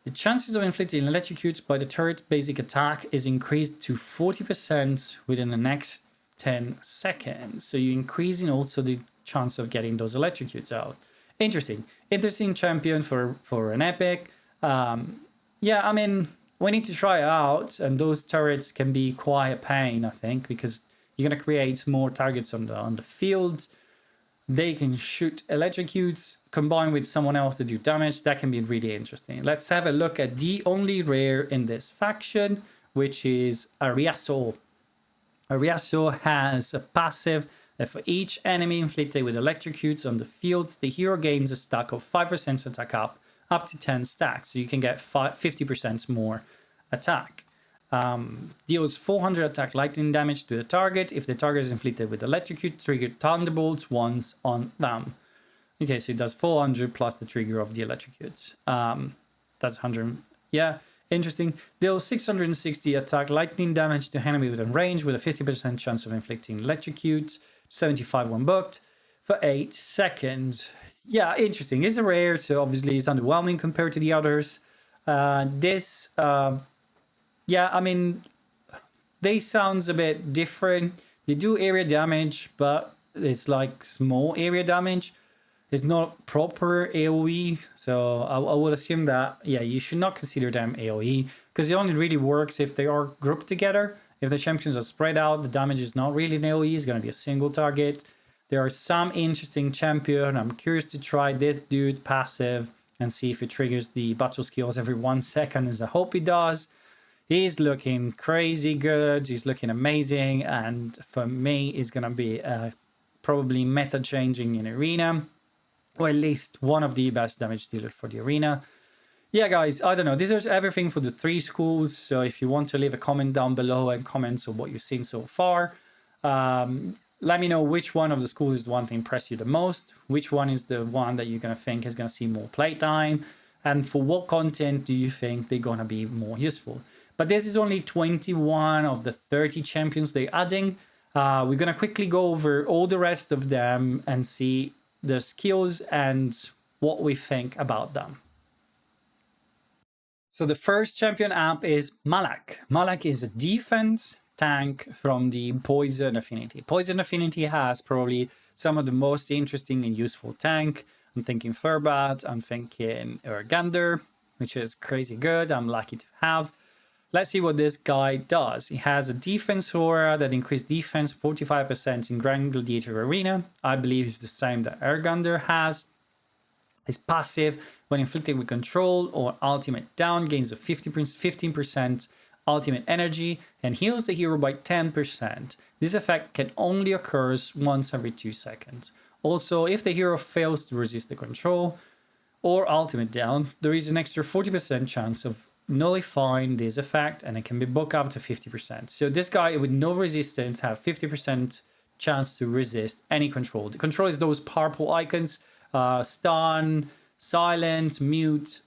The chances of inflicting electrocutes by the turret's basic attack is increased to 40% within the next 10 seconds. So you're increasing also the chance of getting those electrocutes out. Interesting champion for an epic. Yeah, I mean, we need to try it out, and those turrets can be quite a pain, I think, because you're going to create more targets on the field. They can shoot electrocutes combined with someone else to do damage. That can be really interesting. Let's have a look at the only rare in this faction, which is Ariaso. Ariaso has a passive that for each enemy inflicted with electrocutes on the field, the hero gains a stack of 5% attack up to 10 stacks. So you can get 50% more attack. Deals 400 attack lightning damage to the target if the target is inflicted with electrocute, trigger thunderbolts once on them. Okay, so it does 400 plus the trigger of the electrocutes. That's 100. Yeah, interesting. Deals 660 attack lightning damage to enemy within range with a 50% chance of inflicting electrocute. 75 when booked for 8 seconds. Yeah, interesting. It's a rare, so obviously it's underwhelming compared to the others. Yeah, I mean, they sounds a bit different. They do area damage, but it's like small area damage. It's not proper AoE, so I will assume that, yeah, you should not consider them AoE, because it only really works if they are grouped together. If the champions are spread out, the damage is not really an AoE, it's going to be a single target. There are some interesting champion. I'm curious to try this dude passive and see if it triggers the battle skills every 1 second, as I hope it does. He's looking crazy good. He's looking amazing. And for me, it's going to be probably meta changing in arena, or at least one of the best damage dealers for the arena. Yeah, guys, I don't know. This is everything for the 3 schools. So if you want to leave a comment down below and comments on what you've seen so far, let me know which one of the schools is the one to impress you the most, which one is the one that you're going to think is going to see more playtime, and for what content do you think they're going to be more useful. But this is only 21 of the 30 champions they're adding. We're going to quickly go over all the rest of them and see the skills and what we think about them. So the first champion app is Malak. Malak is a defense tank from the Poison Affinity. Poison Affinity has probably some of the most interesting and useful tank. I'm thinking Thurbat, I'm thinking Urgander, which is crazy good. I'm lucky to have. Let's see what this guy does. He has a defense aura that increases defense 45% in Grand Gladiator Arena. I believe it's the same that Urgander has. His passive, when inflicted with control or ultimate down, gains a 15% ultimate energy and heals the hero by 10%. This effect can only occur once every 2 seconds. Also, if the hero fails to resist the control or ultimate down, there is an extra 40% chance of nullifying this effect, and it can be booked up to 50%. So this guy with no resistance have 50% chance to resist any control. The control is those purple icons, stun, silent, mute,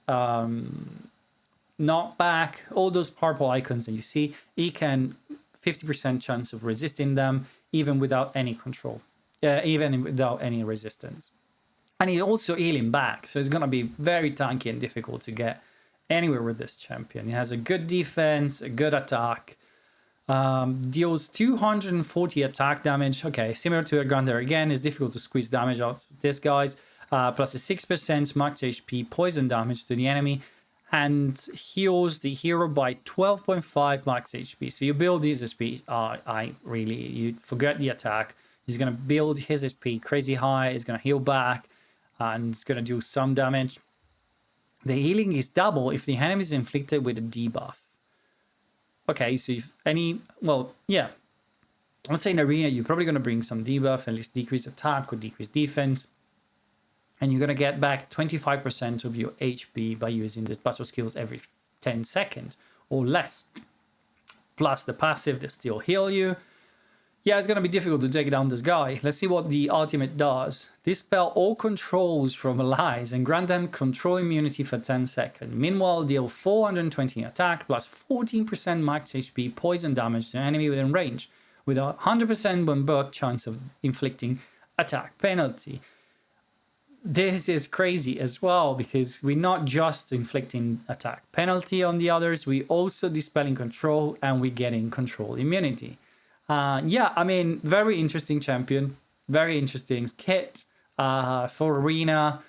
knockback, all those purple icons that you see. He can 50% chance of resisting them even without any control. even without any resistance. And he's also healing back, so it's going to be very tanky and difficult to get anywhere with this champion. He has a good defense, a good attack, deals 240 attack damage. Okay, similar to a Dragonheir again, it's difficult to squeeze damage out of this guy's. Plus a 6% max HP poison damage to the enemy, and heals the hero by 12.5 max HP. So you build his HP, you forget the attack. He's going to build his HP crazy high, he's going to heal back, and it's going to do some damage. The healing is double if the enemy is inflicted with a debuff. Okay, so if any, well, yeah. Let's say in arena, you're probably going to bring some debuff, at least decrease attack or decrease defense. And you're going to get back 25% of your HP by using this battle skills every 10 seconds or less. Plus the passive that still heal you. Yeah, it's going to be difficult to take down this guy. Let's see what the ultimate does. Dispel all controls from allies and grant them control immunity for 10 seconds. Meanwhile, deal 420 attack plus 14% max HP poison damage to an enemy within range, with a 100% when buck chance of inflicting attack penalty. This is crazy as well, because we're not just inflicting attack penalty on the others, we also dispelling control and we're getting control immunity. Yeah, I mean, very interesting champion, very interesting kit. For arena,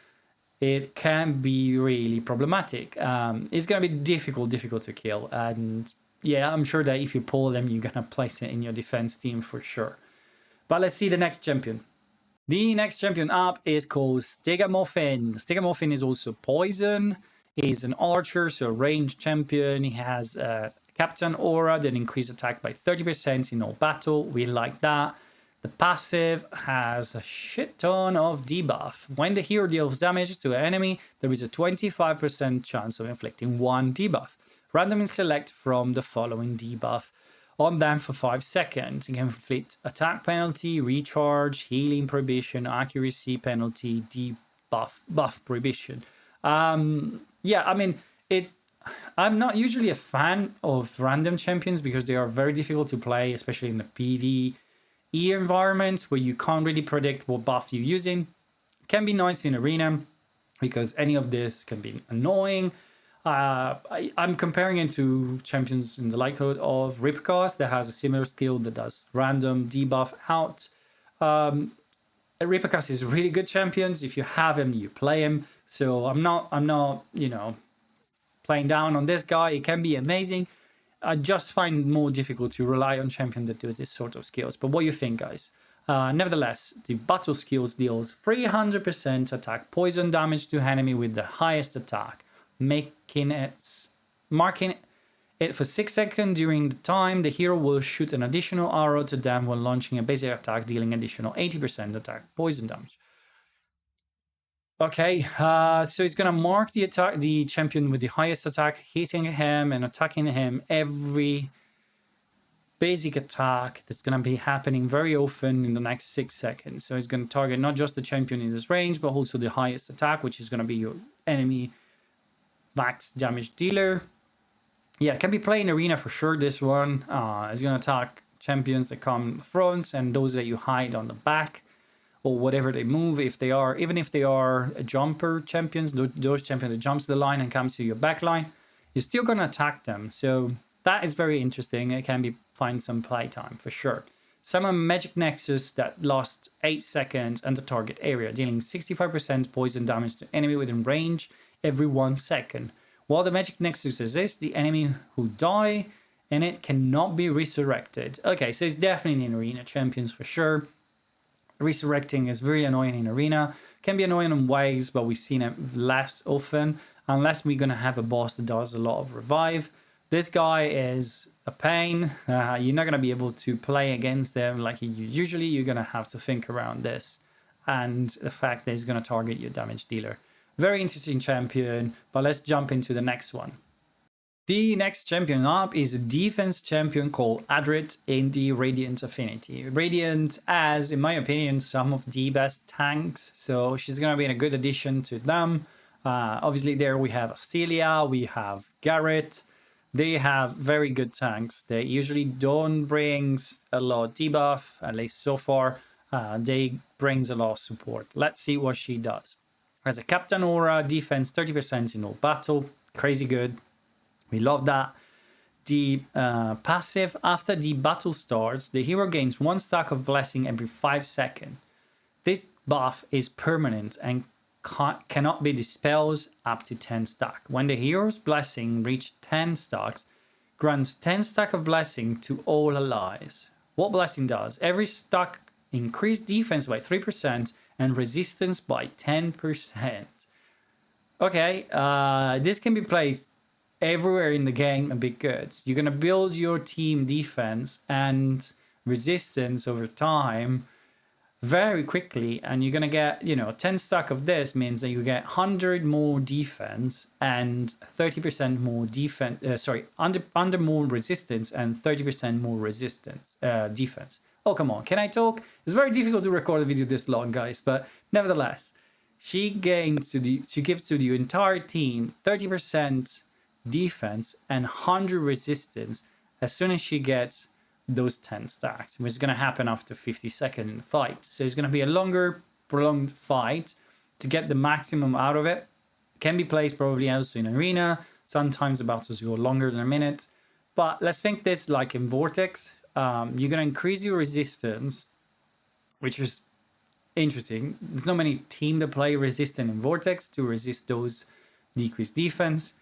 it can be really problematic. It's going to be difficult to kill. And yeah, I'm sure that if you pull them, you're going to place it in your defense team for sure. But let's see the next champion. The next champion up is called Stegamorphin. Stegamorphin is also poison. He's an archer, so a ranged champion. He has a Captain Aura that increases attack by 30% in all battle. We like that. The passive has a shit ton of debuff. When the hero deals damage to an enemy, there is a 25% chance of inflicting one debuff. Randomly select from the following debuff on them for 5 seconds. You can inflict attack penalty, recharge, healing prohibition, accuracy penalty, buff prohibition. Yeah, I mean, I'm not usually a fan of random champions because they are very difficult to play, especially in the PvE environments where you can't really predict what buff you're using. It can be nice in arena because any of this can be annoying. I'm comparing it to champions in the Lightcode of Ripcast that has a similar skill that does random debuff out. Ripcast is really good champions. If you have him, you play him. So I'm not, you know, playing down on this guy. It can be amazing. I just find it more difficult to rely on champion that do this sort of skills. But what do you think, guys? Nevertheless, the battle skills deals 300% attack poison damage to enemy with the highest attack, marking it for 6 seconds. During the time, the hero will shoot an additional arrow to them when launching a basic attack, dealing additional 80% attack poison damage. Okay, so it's gonna mark the champion with the highest attack, hitting him and attacking him every basic attack that's gonna be happening very often in the next 6 seconds. So it's gonna target not just the champion in this range, but also the highest attack, which is gonna be your enemy max damage dealer. Yeah, it can be played in arena for sure. This one is gonna attack champions that come in the front and those that you hide on the back, or whatever they move. If they are, even if they are jumper champions, those champions that jumps the line and comes to your back line, you're still gonna attack them. So that is very interesting. It can be find some playtime for sure. Summon Magic Nexus that lasts 8 seconds and the target area, dealing 65% poison damage to enemy within range every 1 second. While the Magic Nexus exists, the enemy who die in it cannot be resurrected. Okay, so it's definitely in arena champions for sure. Resurrecting is very annoying in arena. Can be annoying in waves, but we've seen it less often, unless we're going to have a boss that does a lot of revive. This guy is a pain. You're not going to be able to play against them like you usually. You're going to have to think around this. And the fact that he's going to target your damage dealer. Very interesting champion, but let's jump into the next one. The next champion up is a defense champion called Adrit in the Radiant Affinity. Radiant has, in my opinion, some of the best tanks, so she's going to be a good addition to them. Obviously there we have Celia, we have Garrett. They have very good tanks. They usually don't bring a lot of debuff, at least so far. They brings a lot of support. Let's see what she does. As a Captain Aura, defense 30% in all battle. Crazy good. We love that. The passive, after the battle starts, the hero gains 1 stack of blessing every 5 seconds. This buff is permanent and cannot be dispelled up to 10 stack. When the hero's blessing reaches 10 stacks, grants 10 stack of blessing to all allies. What blessing does? Every stack increase defense by 3% and resistance by 10%. Okay, this can be placed everywhere in the game and be good. You're going to build your team defense and resistance over time very quickly, and you're going to get, 10 stack of this means that you get 100 more defense and 30% more defense, under more resistance and 30% more resistance, defense. Oh, come on, can I talk? It's very difficult to record a video this long, guys, but nevertheless, she gives to the entire team 30% defense and 100 resistance as soon as she gets those 10 stacks, which is going to happen after 50 seconds in the fight. So it's going to be a longer, prolonged fight to get the maximum out of it. Can be placed probably also in arena. Sometimes the battles go longer than a minute. But let's think this like in Vortex. You're going to increase your resistance, which is interesting. There's not many teams that play resistant in Vortex to resist those decreased defense.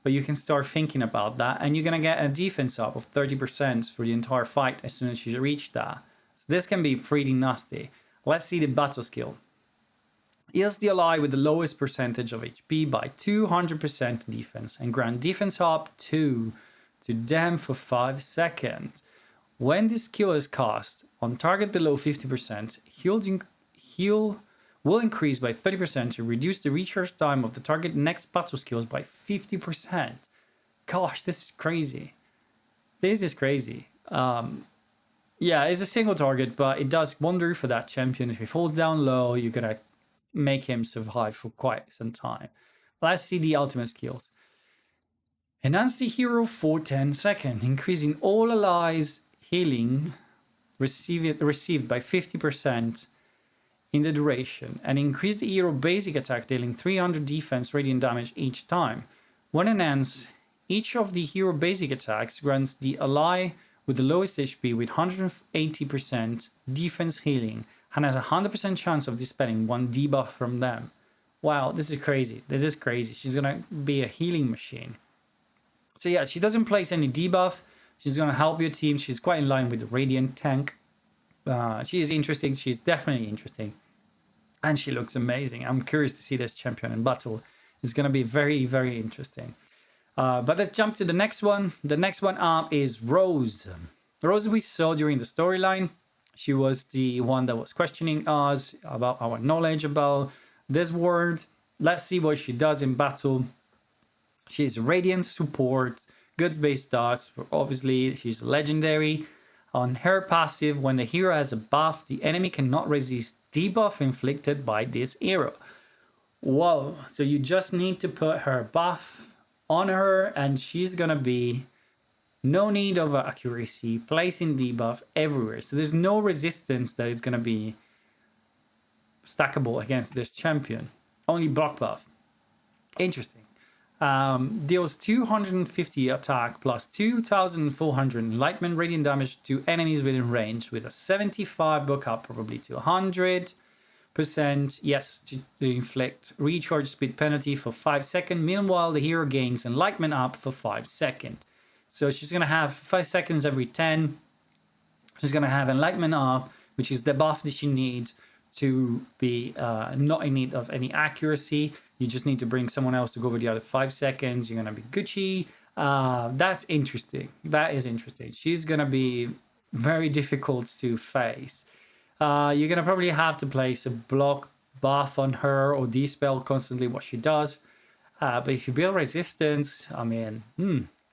But you can start thinking about that, and you're going to get a defense up of 30% for the entire fight as soon as you reach that. So this can be pretty nasty. Let's see the battle skill. Heals the ally with the lowest percentage of HP by 200% defense, and grant defense up 2 to them for 5 seconds. When this skill is cast on target below 50%, heal will increase by 30% to reduce the recharge time of the target next battle skills by 50%. Gosh, this is crazy. This is crazy. Yeah, it's a single target, but it does wonder for that champion. If he falls down low, you're going to make him survive for quite some time. Let's see the ultimate skills. Enhance the hero for 10 seconds, increasing all allies' healing received by 50% in the duration, and increase the hero basic attack, dealing 300 defense radiant damage each time. When enhanced, each of the hero basic attacks grants the ally with the lowest HP with 180% defense healing and has a 100% chance of dispelling 1 debuff from them. Wow, this is crazy. This is crazy. She's gonna be a healing machine. So yeah, she doesn't place any debuff. She's gonna help your team. She's quite in line with the Radiant tank. She is interesting. She's definitely interesting. And she looks amazing. I'm curious to see this champion in battle. It's going to be very, very interesting. But let's jump to the next one. The next one up is Rose. Rose we saw during the storyline. She was the one that was questioning us about our knowledge about this word. Let's see what she does in battle. She's Radiant support. Goods based stats. Obviously, she's legendary. On her passive, when the hero has a buff, the enemy cannot resist debuff inflicted by this hero. Whoa, so you just need to put her buff on her and she's gonna be no need of accuracy, placing debuff everywhere. So there's no resistance that is gonna be stackable against this champion. Only block buff. Interesting. Deals 250 attack plus 2,400 enlightenment radiant damage to enemies within range with a 75 book up probably to 100%. Yes, to inflict recharge speed penalty for 5 seconds. Meanwhile, the hero gains enlightenment up for 5 seconds. So she's going to have 5 seconds every 10. She's going to have enlightenment up, which is the buff that she needs to be not in need of any accuracy. You just need to bring someone else to go over the other 5 seconds. You're going to be Gucci. That's interesting. That is interesting. She's going to be very difficult to face. You're going to probably have to place a block buff on her or dispel constantly what she does. But if you build resistance, I mean,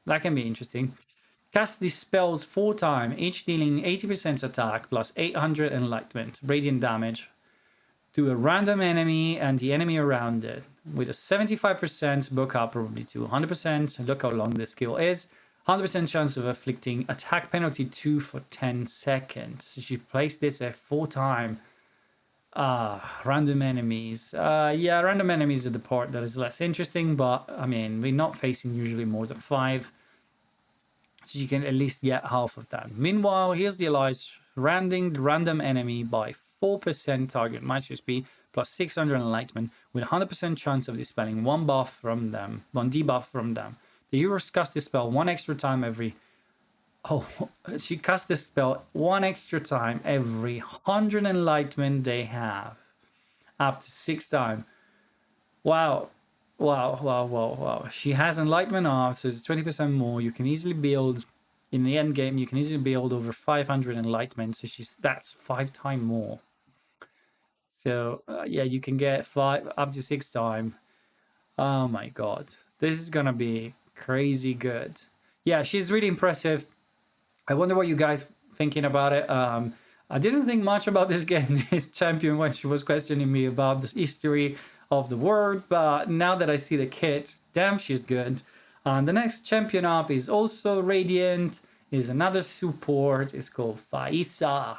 that can be interesting. Cast these spells 4 times, each dealing 80% attack plus 800 enlightenment radiant damage to a random enemy and the enemy around it with a 75% book up probably to 100%. Look how long this skill is. 100% chance of inflicting attack penalty 2 for 10 seconds. So she placed this at 4 times. Random enemies. Yeah, random enemies are the part that is less interesting, but I mean, we're not facing usually more than 5. So you can at least get half of that. Meanwhile, here's the allies rounding the random enemy by 4% target match speed plus 600 enlightenment with 100% chance of dispelling one debuff from them. The heroes cast this spell one extra time every... Oh, she casts this spell one extra time every 100 enlightenment they have. Up to 6 times. Wow. Wow. She has enlightenment art, so it's 20% more. You can easily build, in the end game, you can easily build over 500 enlightenment, so that's 5 times more. So, yeah, you can get 5 up to 6 times. Oh my god. This is gonna be crazy good. Yeah, she's really impressive. I wonder what you guys thinking about it. I didn't think much about this champion when she was questioning me about the history of the world, but now that I see the kit, damn, she's good. The next champion up is also Radiant, is another support. It's called Faisa.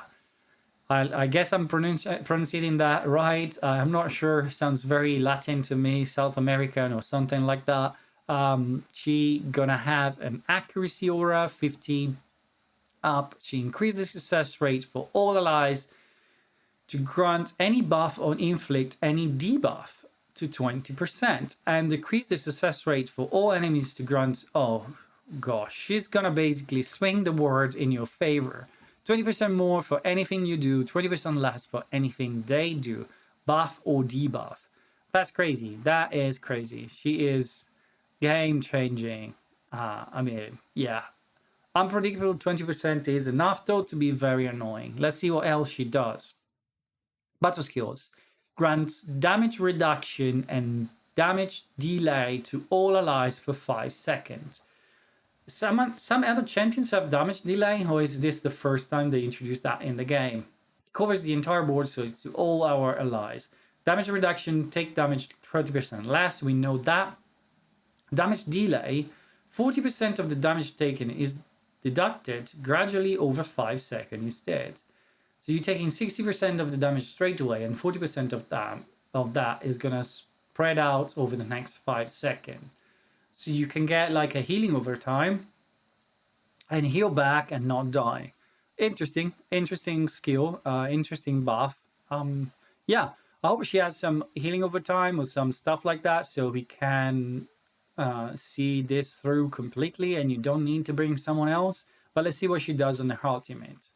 I guess I'm pronouncing that right. I'm not sure. Sounds very Latin to me, South American or something like that. She gonna have an accuracy aura 50 up. She increased the success rate for all allies to grant any buff or inflict any debuff to 20% and decrease the success rate for all enemies to grant... Oh gosh, she's gonna basically swing the word in your favor. 20% more for anything you do, 20% less for anything they do, buff or debuff. That's crazy. That is crazy. She is game changing. I mean, yeah. Unpredictable 20% is enough though to be very annoying. Let's see what else she does. Battle skills. Grants damage reduction and damage delay to all allies for 5 seconds. Some other champions have damage delay, or is this the first time they introduced that in the game? It covers the entire board, so it's to all our allies. Damage reduction, take damage 30% less, we know that. Damage delay, 40% of the damage taken is deducted gradually over 5 seconds instead. So you're taking 60% of the damage straight away, and 40% of that is gonna spread out over the next 5 seconds. So you can get like a healing over time and heal back and not die. Interesting skill, interesting buff. Yeah, I hope she has some healing over time or some stuff like that, so we can see this through completely and you don't need to bring someone else. But let's see what she does on her ultimate.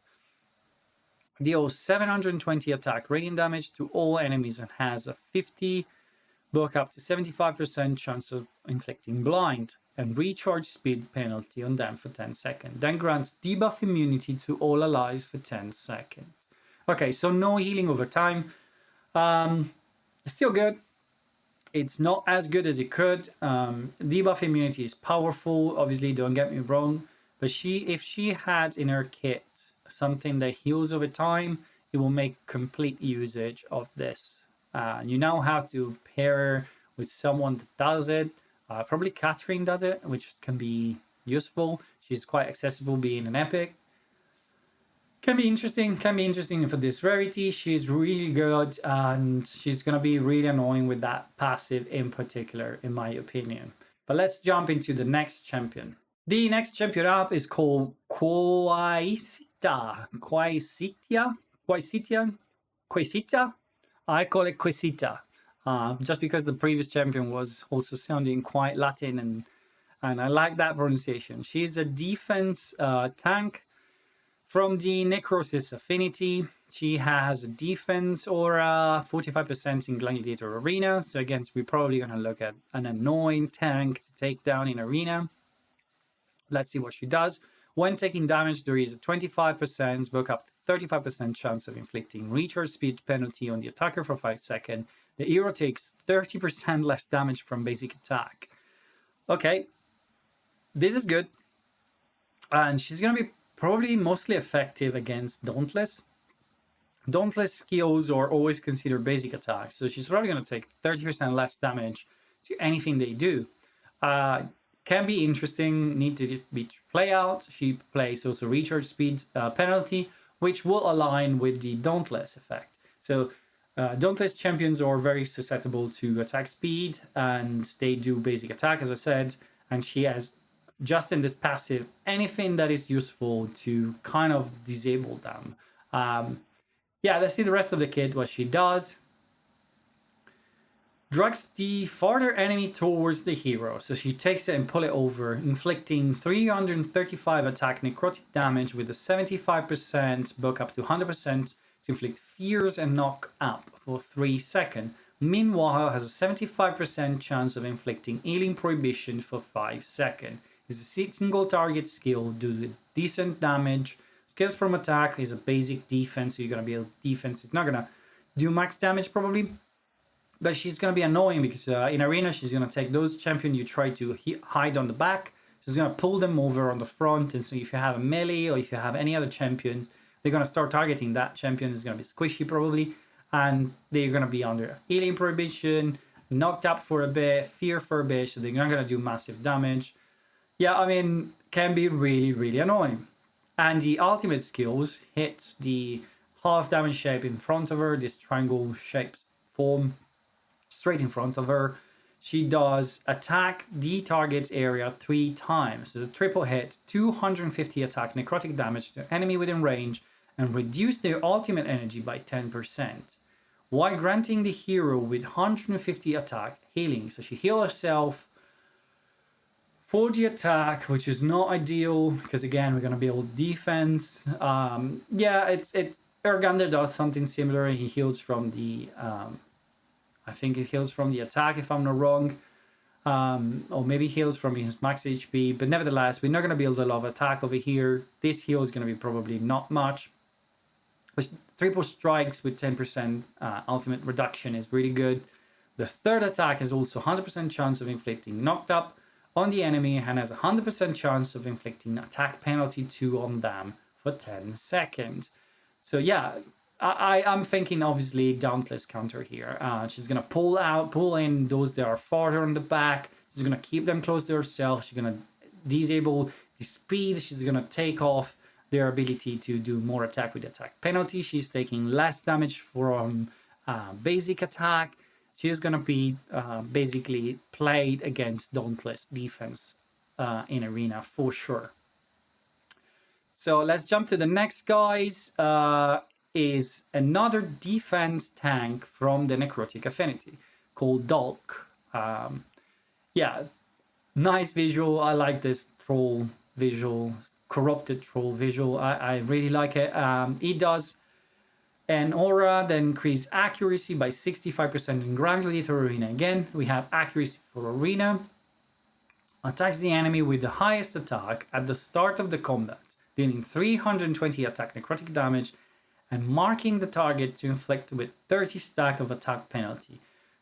Deals 720 attack radiant damage to all enemies and has a 50 book up to 75% chance of inflicting blind and recharge speed penalty on them for 10 seconds. Then grants debuff immunity to all allies for 10 seconds. Okay, so no healing over time. Still good. It's not as good as it could. Debuff immunity is powerful, obviously, don't get me wrong. But if she had in her kit something that heals over time, it will make complete usage of this. You now have to pair her with someone that does it. Probably Catherine does it, which can be useful. She's quite accessible being an epic. Can be interesting for this rarity. She's really good and she's going to be really annoying with that passive in particular, in my opinion. But let's jump into the next champion. The next champion up is called Quaisita. I call it Quaisita, just because the previous champion was also sounding quite Latin, and I like that pronunciation. She's a defense tank from the Necrosis Affinity. She has a defense aura, 45% in Gladiator Arena. So again, we're probably going to look at an annoying tank to take down in Arena. Let's see what she does. When taking damage, there is a 25%, book up to 35% chance of inflicting recharge speed penalty on the attacker for 5 seconds. The hero takes 30% less damage from basic attack. Okay, this is good. And she's going to be probably mostly effective against Dauntless. Dauntless skills are always considered basic attacks, so she's probably going to take 30% less damage to anything they do. can be interesting, need to be play out. She plays also recharge speed penalty, which will align with the Dauntless effect. So Dauntless champions are very susceptible to attack speed, and they do basic attack, as I said, and she has just in this passive anything that is useful to kind of disable them. Yeah, let's see the rest of the kit, what she does. Drags the farther enemy towards the hero, so she takes it and pull it over, inflicting 335 attack necrotic damage with a 75% buck up to 100% to inflict fears and knock up for 3 seconds. Meanwhile, has a 75% chance of inflicting healing prohibition for 5 seconds. It's a single target skill, do decent damage. Skills from attack is a basic defense, so you're gonna be able to defense. It's not gonna do max damage probably, but she's going to be annoying because in arena, she's going to take those champions you try to hide on the back. She's going to pull them over on the front. And so if you have a melee or if you have any other champions, they're going to start targeting that champion. It's going to be squishy probably. And they're going to be under healing prohibition, knocked up for a bit, fear for a bit. So they're not going to do massive damage. Yeah, I mean, can be really, really annoying. And the ultimate skills hits the half damage shape in front of her, this triangle shaped form. Straight in front of her. She does attack the target's area 3 times. So the triple hit, 250 attack necrotic damage to enemy within range, and reduce their ultimate energy by 10%, while granting the hero with 150 attack healing. So she heals herself for the attack, which is not ideal because again we're gonna be able to defense. Yeah, it's Ergander does something similar. He heals from the I think it heals from the attack, if I'm not wrong. Or maybe heals from his max HP. But nevertheless, we're not going to be able to love attack over here. This heal is going to be probably not much. But triple strikes with 10% ultimate reduction is really good. The third attack has also 100% chance of inflicting knocked up on the enemy and has a 100% chance of inflicting attack penalty 2 on them for 10 seconds. So yeah, I'm thinking obviously Dauntless counter here. She's gonna pull in those that are farther on the back. She's gonna keep them close to herself. She's gonna disable the speed. She's gonna take off their ability to do more attack with attack penalty. She's taking less damage from basic attack. She's gonna be basically played against Dauntless defense in arena for sure. So let's jump to the next guys. Is another defense tank from the Necrotic Affinity called Dulk. Yeah, nice visual. I like this troll visual, corrupted troll visual. I really like it. It does an aura that increases accuracy by 65% in Grand Gladiator Arena. Again, we have accuracy for Arena. Attacks the enemy with the highest attack at the start of the combat, dealing 320 attack necrotic damage and marking the target to inflict with 30 stack of attack penalty.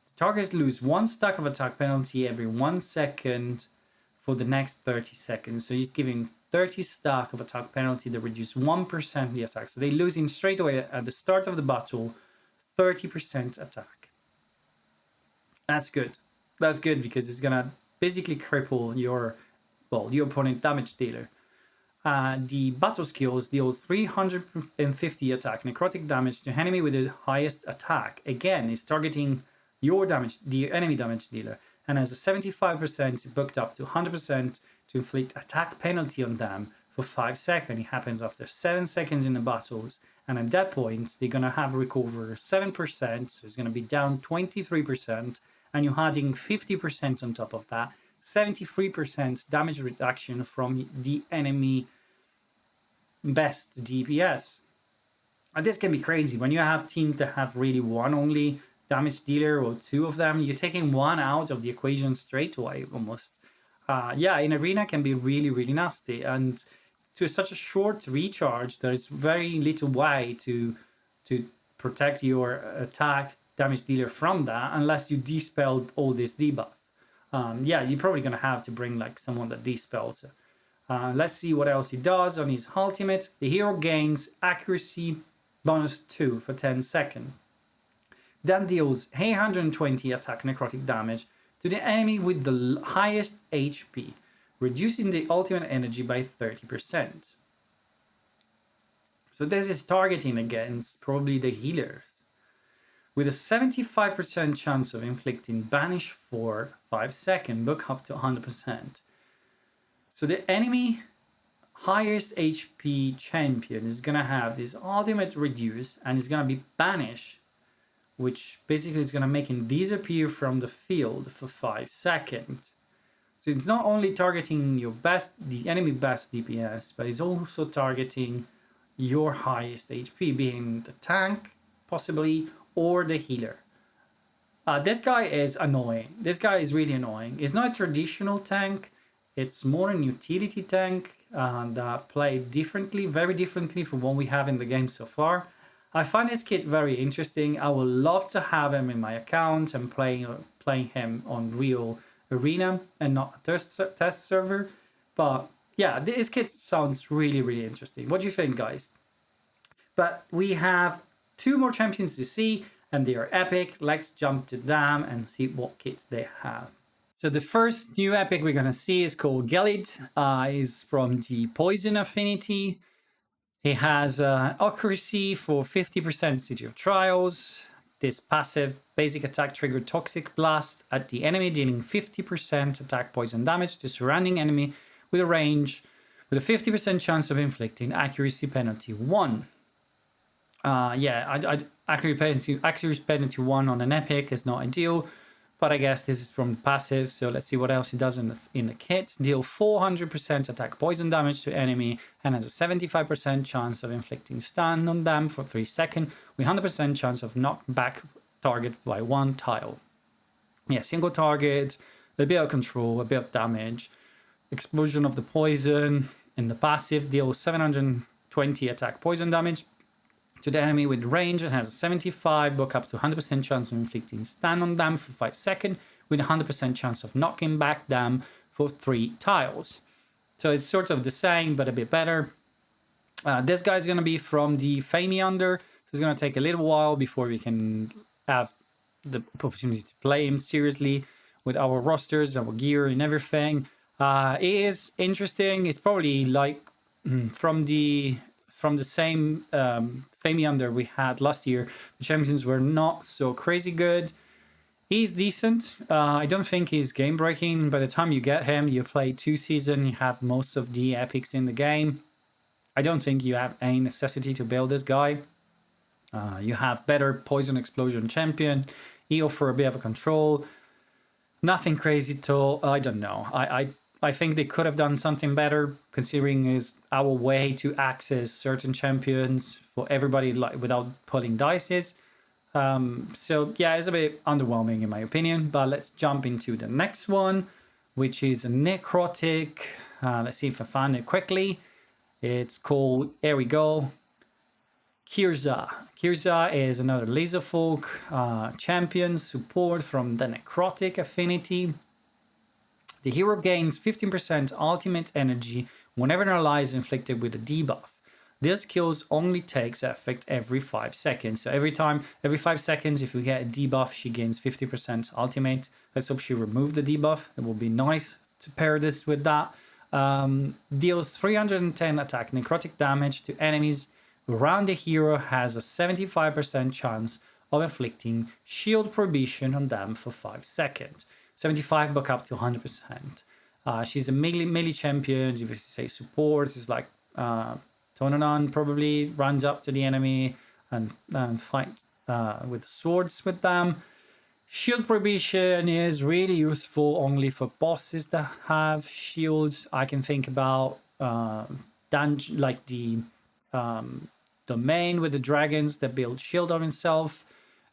The targets lose 1 stack of attack penalty every 1 second for the next 30 seconds. So he's giving 30 stack of attack penalty that reduce 1% the attack. So they lose in straight away at the start of the battle 30% attack. That's good. That's good because it's gonna basically cripple your opponent damage dealer. The battle skills deal 350 attack necrotic damage to enemy with the highest attack. Again, it's targeting your damage, the enemy damage dealer, and has a 75% booked up to 100% to inflict attack penalty on them for 5 seconds. It happens after 7 seconds in the battles, and at that point, they're gonna have recover 7%, so it's gonna be down 23%, and you're adding 50% on top of that. 73% damage reduction from the enemy best DPS. And this can be crazy when you have teams that have really one only damage dealer or 2 of them. You're taking 1 out of the equation straight away almost. Yeah, in arena can be really, really nasty. And to such a short recharge, there's very little way to protect your attack damage dealer from that unless you dispelled all this debuff. Yeah, you're probably going to have to bring like someone that dispels. Let's see what else he does on his ultimate. The hero gains accuracy bonus 2 for 10 seconds. Then deals 820 attack necrotic damage to the enemy with the highest HP. reducing the ultimate energy by 30%. So this is targeting against probably the healers, with a 75% chance of inflicting banish for 5 seconds, book up to 100%. So the enemy highest HP champion is gonna have this ultimate reduce and is gonna be banished, which basically is gonna make him disappear from the field for 5 seconds. So it's not only targeting your the enemy best DPS, but it's also targeting your highest HP, being the tank, possibly, or the healer. This guy is annoying. This guy is really annoying. It's not a traditional tank. It's more an utility tank that played differently, very differently from what we have in the game so far. I find this kit very interesting. I would love to have him in my account and playing him on real arena and not a test server. But yeah, this kit sounds really, really interesting. What do you think, guys? But we have 2 more champions to see, and they are epic. Let's jump to them and see what kits they have. So the first new epic we're gonna see is called Gelid. Is from the Poison Affinity. He has accuracy for 50% City of Trials. This passive basic attack triggered Toxic Blast at the enemy, dealing 50% attack poison damage to surrounding enemy with a range with a 50% chance of inflicting accuracy penalty 1. Accuracy penalty 1 on an epic is not ideal, but I guess this is from passive, so let's see what else he does in the kit. Deal 400% attack poison damage to enemy and has a 75% chance of inflicting stun on them for 3 seconds, with 100% chance of knock back target by 1 tile. Yeah, single target, a bit of control, a bit of damage. Explosion of the poison in the passive deals 720 attack poison damage to the enemy with range and has a 75, book up to 100% chance of inflicting stun on them for 5 seconds, with a 100% chance of knocking back them for 3 tiles. So it's sort of the same, but a bit better. This guy's going to be from the Fame Under, so it's going to take a little while before we can have the opportunity to play him seriously with our rosters, our gear and everything. It is interesting. It's probably like from the same Fame Under we had last year. The champions were not so crazy good. He's decent. I don't think he's game breaking. By the time you get him, you play 2 seasons, you have most of the epics in the game. I don't think you have any necessity to build this guy. You have better Poison Explosion champion. He offers a bit of a control. Nothing crazy at all. I don't know. I think they could have done something better, considering is our way to access certain champions for everybody, like without pulling dices. So yeah, it's a bit underwhelming in my opinion. But let's jump into the next one, which is a necrotic. Let's see if I find it quickly. It's called, here we go, Kirza. Kirza is another Laserfolk champion support from the Necrotic Affinity. The hero gains 15% ultimate energy whenever an ally is inflicted with a debuff. This kills only takes effect every 5 seconds. So every 5 seconds, if we get a debuff, she gains 50% ultimate. Let's hope she removed the debuff. It will be nice to pair this with that. Deals 310 attack necrotic damage to enemies around the hero, has a 75% chance of inflicting shield prohibition on them for 5 seconds. 75 buck up to 100%. She's a melee champion. If you say support, it's like Tononon probably runs up to the enemy and fight with swords with them. Shield prohibition is really useful only for bosses that have shields. I can think about dungeon, like the domain with the dragons that build shield on himself.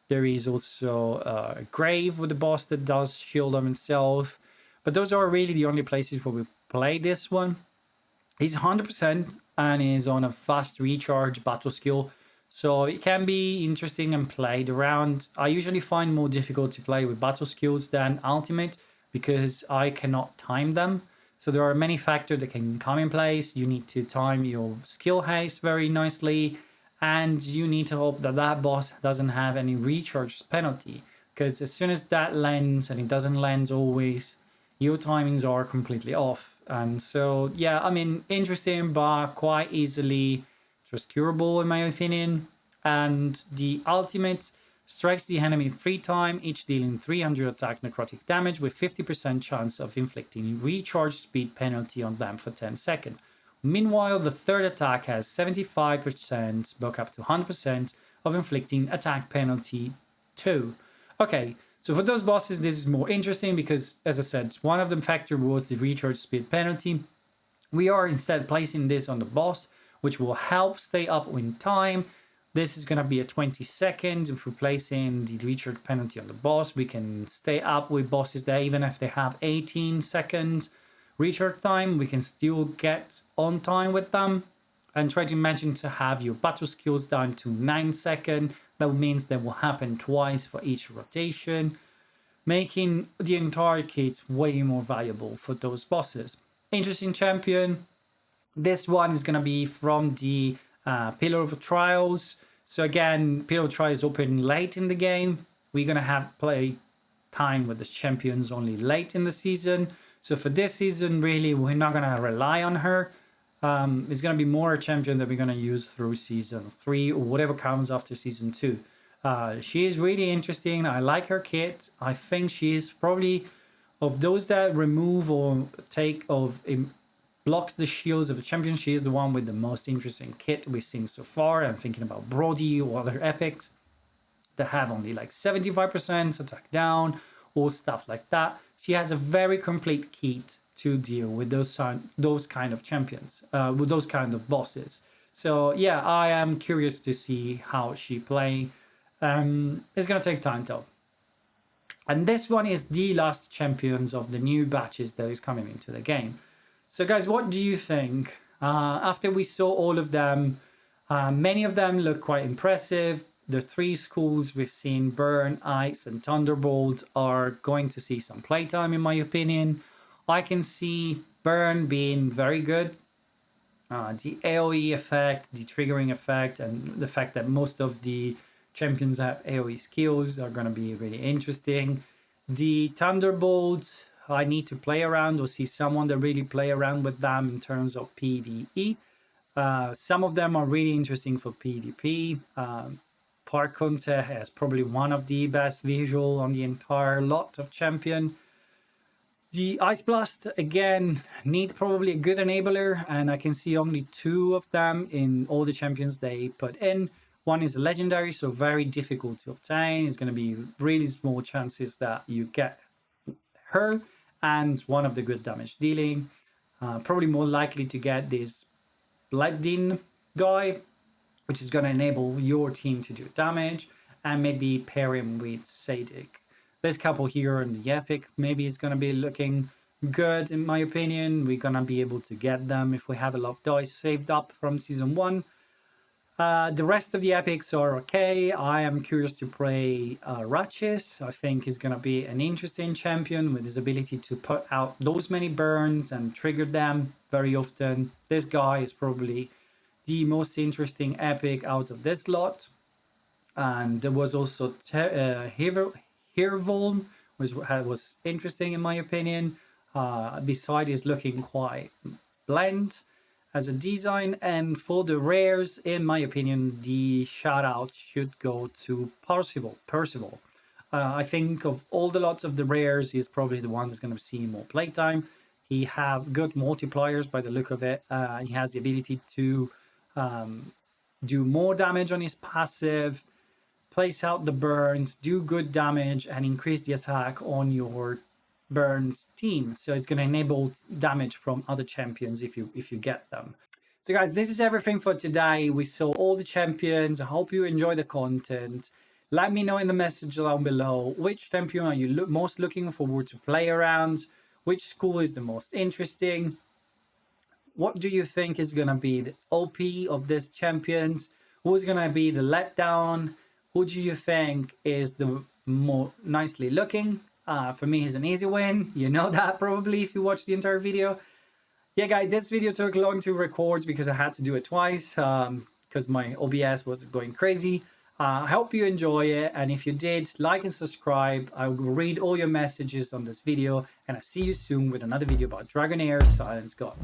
There is also a grave with the boss that does shield on himself. But those are really the only places where we play this one. He's 100% and is on a fast recharge battle skill. So it can be interesting and played around. I usually find more difficult to play with battle skills than ultimate because I cannot time them. So there are many factors that can come in place. You need to time your skill haste very nicely. And you need to hope that that boss doesn't have any recharge penalty. Because as soon as that lands, and it doesn't land always, your timings are completely off. And so, yeah, I mean, interesting, but quite easily just curable in my opinion. And the ultimate strikes the enemy 3 times, each dealing 300 attack necrotic damage with 50% chance of inflicting recharge speed penalty on them for 10 seconds. Meanwhile, the third attack has 75%, buck up to 100% of inflicting attack penalty too. Okay, so for those bosses, this is more interesting because, as I said, one of them factor was the recharge speed penalty. We are instead placing this on the boss, which will help stay up in time. This is going to be a 20 seconds. If we're placing the recharge penalty on the boss, we can stay up with bosses that even if they have 18-second recharge time, we can still get on time with them. And try to imagine to have your battle skills down to 9 seconds. That means that will happen twice for each rotation, making the entire kit way more valuable for those bosses. Interesting champion. This one is going to be from the Pillar of Trials. So again, Pillar of Trials open late in the game. We're going to have play time with the champions only late in the season. So for this season, really, we're not going to rely on her. It's going to be more a champion that we're going to use through season 3 or whatever comes after season 2. She is really interesting. I like her kit. I think she's probably of those that remove or blocks the shields of a champion. She is the one with the most interesting kit we've seen so far. I'm thinking about Brody or other epics that have only like 75% attack down or stuff like that. She has a very complete kit to deal with those kind of champions, with those kind of bosses. So yeah, I am curious to see how she play. It's gonna take time though. And this one is the last champions of the new batches that is coming into the game. So guys, what do you think? After we saw all of them, many of them look quite impressive. The 3 schools we've seen, Burn, Ice, and Thunderbolt, are going to see some playtime in my opinion. I can see Burn being very good. The AoE effect, the triggering effect, and the fact that most of the champions have AoE skills are going to be really interesting. The Thunderbolt, I need to play around or see someone that really play around with them in terms of PvE. Some of them are really interesting for PvP. Park Hunter has probably one of the best visual on the entire lot of champion. The Ice Blast, again, need probably a good enabler, and I can see only 2 of them in all the champions they put in. One is a legendary, so very difficult to obtain. It's going to be really small chances that you get her, and one of the good damage dealing. Probably more likely to get this Bloodin guy, which is going to enable your team to do damage, and maybe pair him with Sadik. This couple here in the Epic maybe is going to be looking good in my opinion. We're going to be able to get them if we have a lot of dice saved up from season 1. The rest of the epics are okay. I am curious to play Ratchis. I think he's going to be an interesting champion with his ability to put out those many burns and trigger them very often. This guy is probably the most interesting epic out of this lot. And there was also Hirvolm, which was interesting in my opinion. Beside is looking quite bland as a design, and for the rares, in my opinion, the shout out should go to Percival. I think of all the lots of the rares, he's probably the one that's going to see more playtime. He have good multipliers by the look of it. He has the ability to do more damage on his passive, place out the burns, do good damage, and increase the attack on your burns team. So it's going to enable damage from other champions if you get them. So guys, this is everything for today. We saw all the champions. I hope you enjoy the content. Let me know in the message down below which champion are you most looking forward to play around, which school is the most interesting, what do you think is going to be the OP of this champions, who's going to be the letdown, who do you think is the more nicely looking? For me, he's an easy win. You know that probably if you watched the entire video. Yeah, guys, this video took long to record because I had to do it twice because my OBS was going crazy. I hope you enjoy it, and if you did, like and subscribe. I will read all your messages on this video, and I'll see you soon with another video about Dragonheir Silence God.